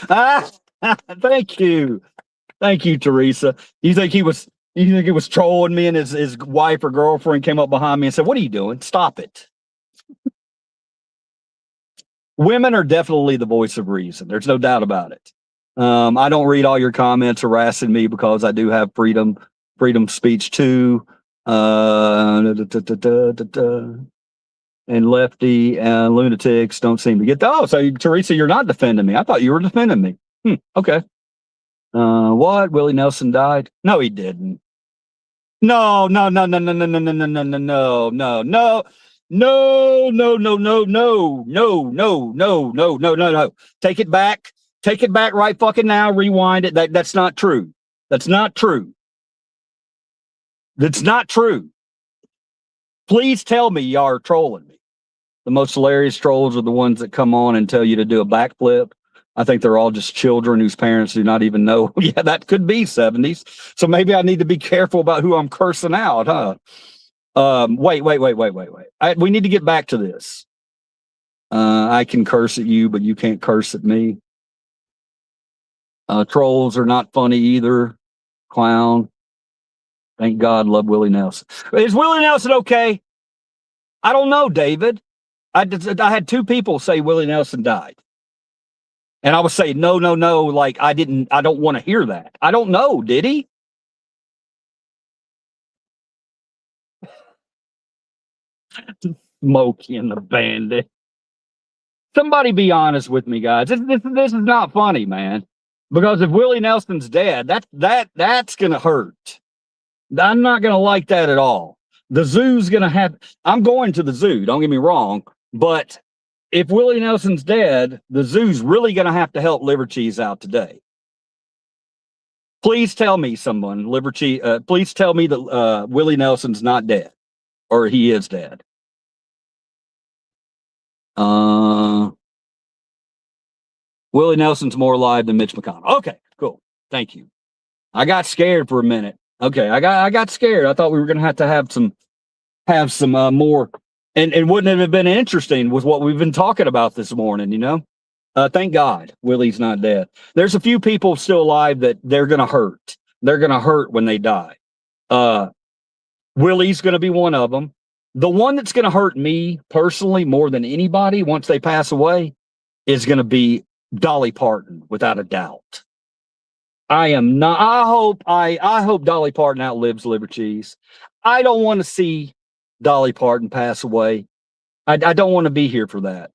thank you. Thank you, Teresa. You think he was trolling me, and his wife or girlfriend came up behind me and said, what are you doing? Stop it. Women are definitely the voice of reason. There's no doubt about it. I don't read all your comments harassing me because I do have freedom of speech too. And lefty and lunatics don't seem to get. Oh, so Teresa, you're not defending me. I thought you were defending me. Okay. What? Willie Nelson died? No, he didn't. No. Take it back. Take it back right fucking now. Rewind it. That's not true. That's not true. That's not true. Please tell me y'all are trolling me. The most hilarious trolls are the ones that come on and tell you to do a backflip. I think they're all just children whose parents do not even know. Yeah, that could be 70s. So maybe I need to be careful about who I'm cursing out, huh? Wait. We need to get back to this. I can curse at you, but you can't curse at me. Trolls are not funny either. Clown. Thank God, love Willie Nelson. Is Willie Nelson okay? I don't know, David. I had two people say Willie Nelson died. And I was saying, no. Like, I don't want to hear that. I don't know. Did he? Smokey and the Bandit. Somebody be honest with me, guys. This is not funny, man. Because if Willie Nelson's dead, that's going to hurt. I'm not going to like that at all. The zoo's going to have, I'm going to the zoo, don't get me wrong, but if Willie Nelson's dead, the zoo's really going to have to help Liver Cheese out today. Please tell me someone, please tell me that Willie Nelson's not dead, or he is dead. Willie Nelson's more alive than Mitch McConnell. Okay, cool. Thank you. I got scared for a minute. Okay, I got scared. I thought we were going to have some more, and wouldn't it have been interesting with what we've been talking about this morning, you know? Thank God Willie's not dead. There's a few people still alive that they're going to hurt. They're going to hurt when they die. Willie's going to be one of them. The one that's going to hurt me personally more than anybody once they pass away is going to be Dolly Parton, without a doubt. I hope Dolly Parton outlives Liver Cheese. I don't want to see Dolly Parton pass away. I don't want to be here for that.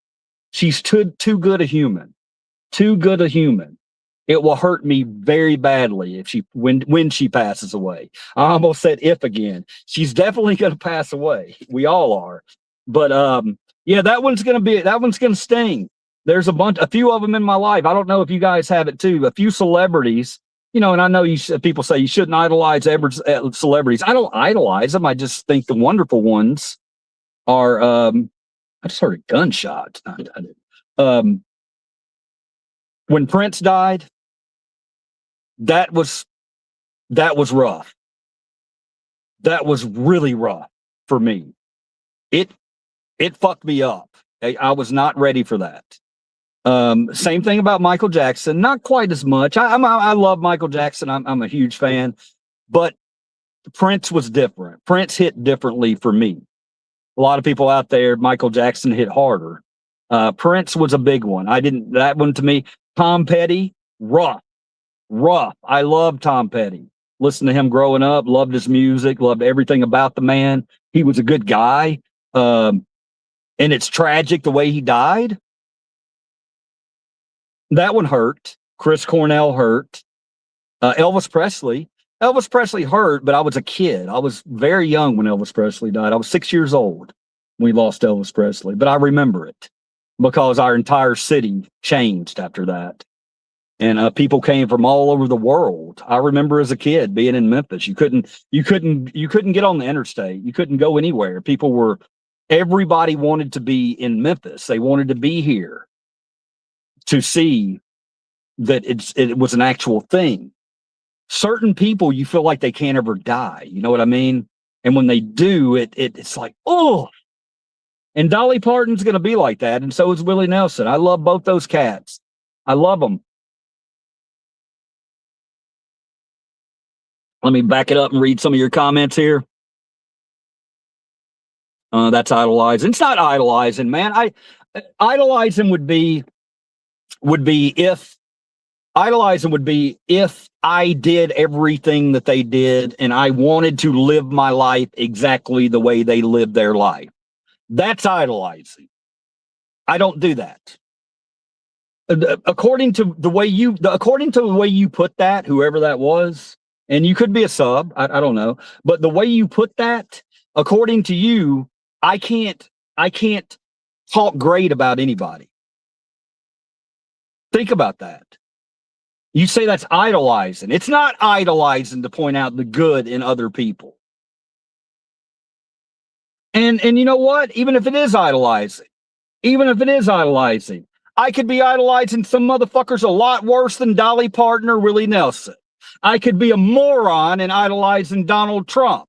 She's too good a human. Too good a human. It will hurt me very badly if when she passes away. I almost said if again. She's definitely going to pass away. We all are. But yeah, that one's going to sting. There's a few of them in my life. I don't know if you guys have it too. A few celebrities, you know, and I know people say you shouldn't idolize celebrities. I don't idolize them. I just think the wonderful ones are. I just heard a gunshot. When Prince died, that was rough. That was really rough for me. It fucked me up. I was not ready for that. Same thing about Michael Jackson. Not quite as much. I love Michael Jackson. I'm a huge fan, but Prince was different. Prince hit differently for me. A lot of people out there, Michael Jackson hit harder. Prince was a big one. That one to me. Tom Petty, rough. I loved Tom Petty. Listened to him growing up, loved his music, loved everything about the man. He was a good guy. And it's tragic the way he died. That one hurt. Chris Cornell hurt. Elvis Presley hurt, but I was a kid. I was very young when Elvis Presley died. I was 6 years old when we lost Elvis Presley, but I remember it because our entire city changed after that. And people came from all over the world. I remember as a kid being in Memphis. You couldn't get on the interstate. You couldn't go anywhere. Everybody wanted to be in Memphis. They wanted to be here to see that it was an actual thing. Certain people, you feel like they can't ever die. You know what I mean? And when they do, it's like, oh. And Dolly Parton's going to be like that, and so is Willie Nelson. I love both those cats. I love them. Let me back it up and read some of your comments here. That's idolizing. It's not idolizing, man. Idolizing would be if I did everything that they did and I wanted to live my life exactly the way they lived their life. That's idolizing. I don't do that. According to the way you put that, whoever that was, and you could be a sub, I don't know, but the way you put that, according to you, I can't talk great about anybody. Think about that. You say that's idolizing. It's not idolizing to point out the good in other people. And you know what? Even if it is idolizing, I could be idolizing some motherfuckers a lot worse than Dolly Parton or Willie Nelson. I could be a moron and idolizing Donald Trump.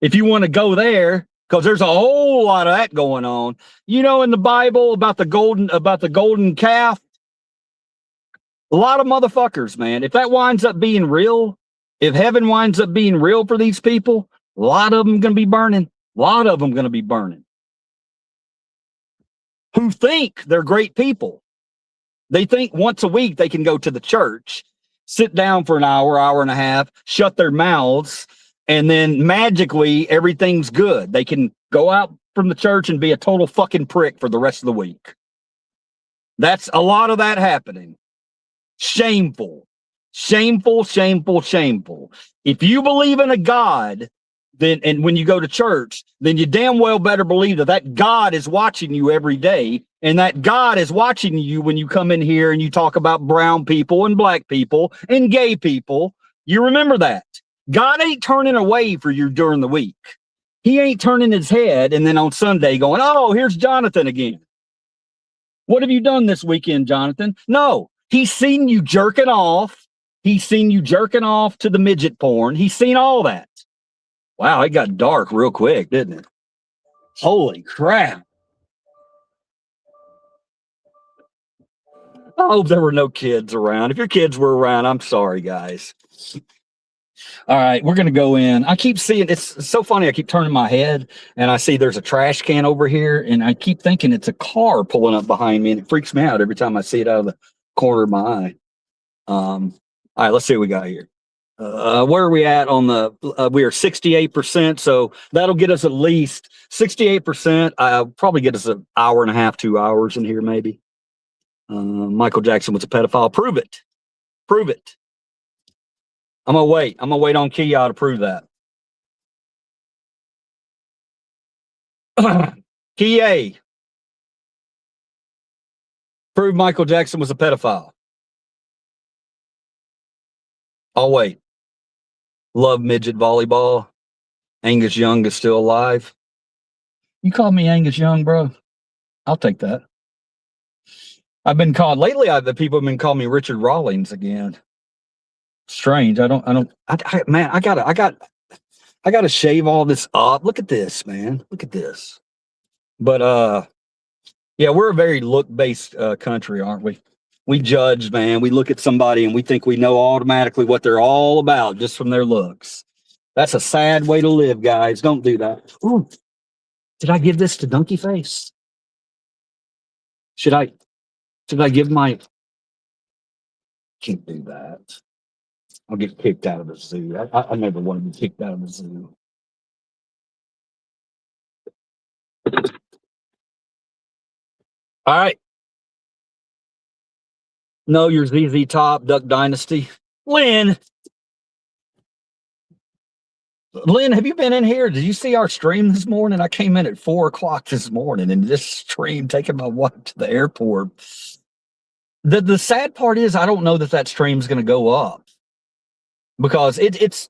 If you want to go there, because there's a whole lot of that going on. You know, in the Bible about the golden calf, a lot of motherfuckers, man. If that winds up being real, if heaven winds up being real for these people, a lot of them going to be burning. Who think they're great people. They think once a week they can go to the church, sit down for an hour and a half, shut their mouths, and then magically everything's good. They can go out from the church and be a total fucking prick for the rest of the week. That's a lot of that happening. Shameful. If you believe in a God, then, and when you go to church, then you damn well better believe that God is watching you every day, and that God is watching you when you come in here and you talk about brown people and black people and gay people. You remember that. God ain't turning away for you during the week. He ain't turning his head and then on Sunday going, oh, here's Jonathan again. What have you done this weekend, Jonathan? No, he's seen you jerking off. He's seen you jerking off to the midget porn. He's seen all that. Wow, it got dark real quick, didn't it? Holy crap. I hope there were no kids around. If your kids were around, I'm sorry, guys. All right, we're going to go in. I keep seeing, it's so funny. I keep turning my head and I see there's a trash can over here, and I keep thinking it's a car pulling up behind me, and it freaks me out every time I see it out of the corner of my eye. All right, let's see what we got here. Where are we at on the, we are 68%. So that'll get us at least 68%. Probably get us an hour and a half, 2 hours in here, maybe. Michael Jackson was a pedophile. Prove it. Prove it. I'm gonna wait. I'm gonna wait on Kia to prove that. Kia, prove Michael Jackson was a pedophile. I'll wait. Love midget volleyball. Angus Young is still alive. You call me Angus Young, bro? I'll take that. I've been called lately. The people have been calling me Richard Rawlings again. Strange. Man, I gotta shave all this up. Look at this, man. Look at this. But yeah, we're a very look-based country, aren't we? We judge, man. We look at somebody and we think we know automatically what they're all about just from their looks. That's a sad way to live, guys. Don't do that. Ooh, did I give this to Donkey Face? Should I give my... Can't do that. I'll get kicked out of the zoo. I never want to be kicked out of the zoo. All right. No, your ZZ Top, Duck Dynasty. Lynn, have you been in here? Did you see our stream this morning? I came in at 4 o'clock this morning and this stream taking my wife to the airport. The sad part is I don't know that stream's going to go up because it's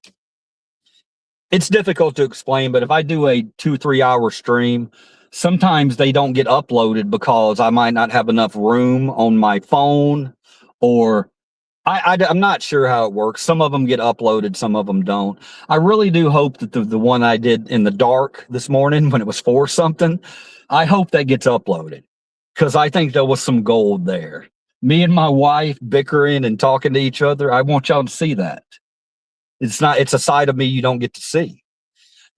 difficult to explain. But if I do a 2-3 hour stream, sometimes they don't get uploaded because I might not have enough room on my phone, or I'm not sure how it works. Some of them get uploaded, some of them don't. I really do hope that the one I did in the dark this morning when it was 4 something, I hope that gets uploaded because I think there was some gold there. Me and my wife bickering and talking to each other. I want y'all to see that. It's a side of me you don't get to see.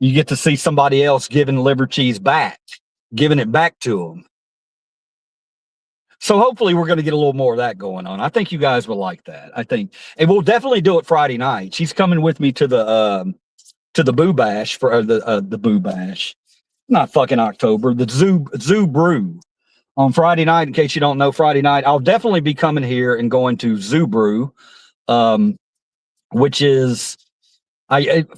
You get to see somebody else giving liver cheese back, giving it back to them. So hopefully we're going to get a little more of that going on. I think you guys will like that. I think, and we'll definitely do it Friday night. She's coming with me to the Boo Bash for the Boo Bash, not fucking October, the Zoo Brew on Friday night. In case you don't know, Friday night I'll definitely be coming here and going to Zoo Brew, which is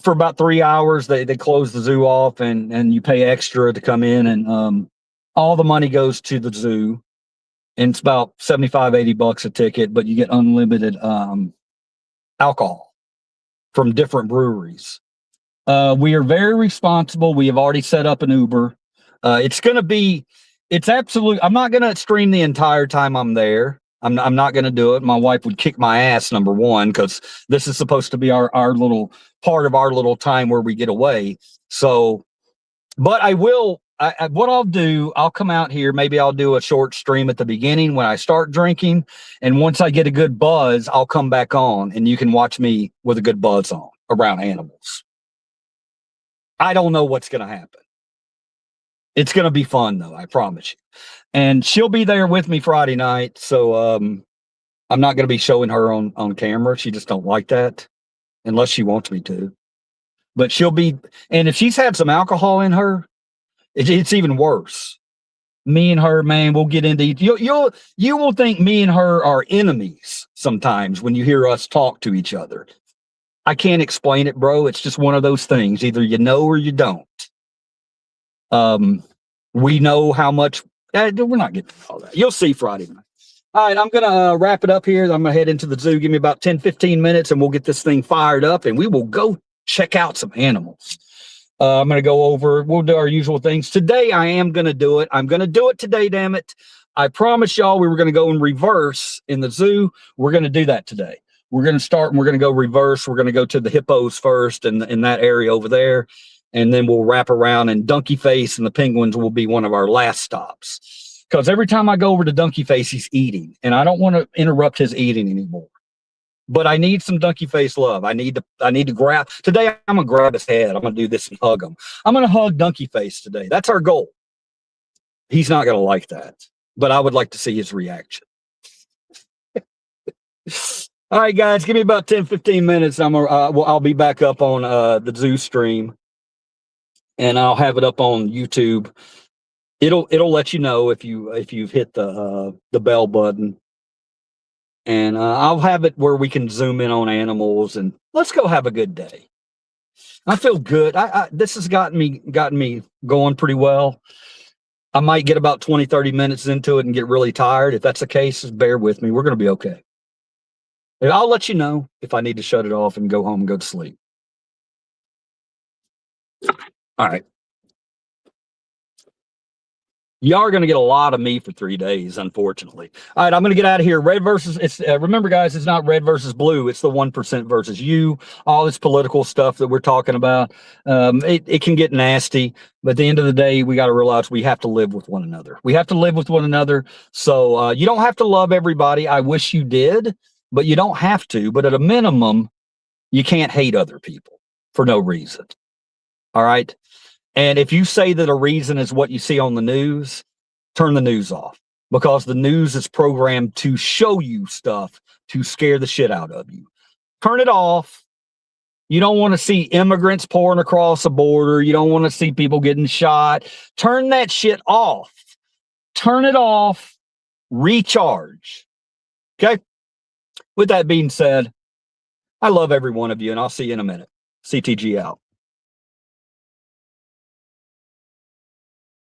for about 3 hours. They close the zoo off and you pay extra to come in, and all the money goes to the zoo. And it's about $75-80 a ticket, but you get unlimited alcohol from different breweries. We are very responsible. We have already set up an Uber. It's absolute. I'm not going to stream the entire time I'm there. I'm not going to do it. My wife would kick my ass, number one, because this is supposed to be our little part of our little time where we get away. So, but I will. What I'll do, I'll come out here. Maybe I'll do a short stream at the beginning when I start drinking. And once I get a good buzz, I'll come back on and you can watch me with a good buzz on around animals. I don't know what's going to happen. It's going to be fun though. I promise you. And she'll be there with me Friday night. So, I'm not going to be showing her on camera. She just don't like that unless she wants me to, but she'll be, and if she's had some alcohol in her, it's even worse. Me and her, man, we'll get into you will think me and her are enemies sometimes when you hear us talk to each other. I can't explain it, bro. It's just one of those things. Either you know or you don't. We know how much. We're not getting all that. You'll see Friday night. All right, I'm gonna wrap it up here. I'm gonna head into the zoo. Give me about 10-15 minutes, and we'll get this thing fired up, and we will go check out some animals. I'm going to go over, we'll do our usual things. Today, I am going to do it. I'm going to do it today, damn it. I promised y'all we were going to go in reverse in the zoo. We're going to do that today. We're going to start and we're going to go reverse. We're going to go to the hippos first in that area over there. And then we'll wrap around, and Donkey Face and the penguins will be one of our last stops. Because every time I go over to Donkey Face, he's eating. And I don't want to interrupt his eating anymore. But I need some Donkey Face love. I need to grab today. I'm gonna grab his head. I'm gonna do this and hug him. I'm gonna hug Donkey Face today. That's our goal. He's not gonna like that, but I would like to see his reaction. All right, guys, give me about 10-15 minutes. I'll be back up on the zoo stream, and I'll have it up on YouTube it'll let you know if you've hit the bell button. And I'll have it where we can zoom in on animals and let's go have a good day. I feel good. This has gotten me going pretty well. I might get about 20, 30 minutes into it and get really tired. If that's the case, just bear with me. We're going to be okay. And I'll let you know if I need to shut it off and go home and go to sleep. All right. You are going to get a lot of me for 3 days, unfortunately. All right, I'm going to get out of here. Red versus, it's remember, guys, it's not red versus blue. It's the 1% versus you. All this political stuff that we're talking about. It can get nasty, but at the end of the day, we got to realize we have to live with one another. We have to live with one another. So you don't have to love everybody. I wish you did, but you don't have to. But at a minimum, you can't hate other people for no reason. All right. And if you say that a reason is what you see on the news, turn the news off, because the news is programmed to show you stuff to scare the shit out of you. Turn it off. You don't want to see immigrants pouring across the border. You don't want to see people getting shot. Turn that shit off. Turn it off. Recharge. Okay? With that being said, I love every one of you, and I'll see you in a minute. CTG out.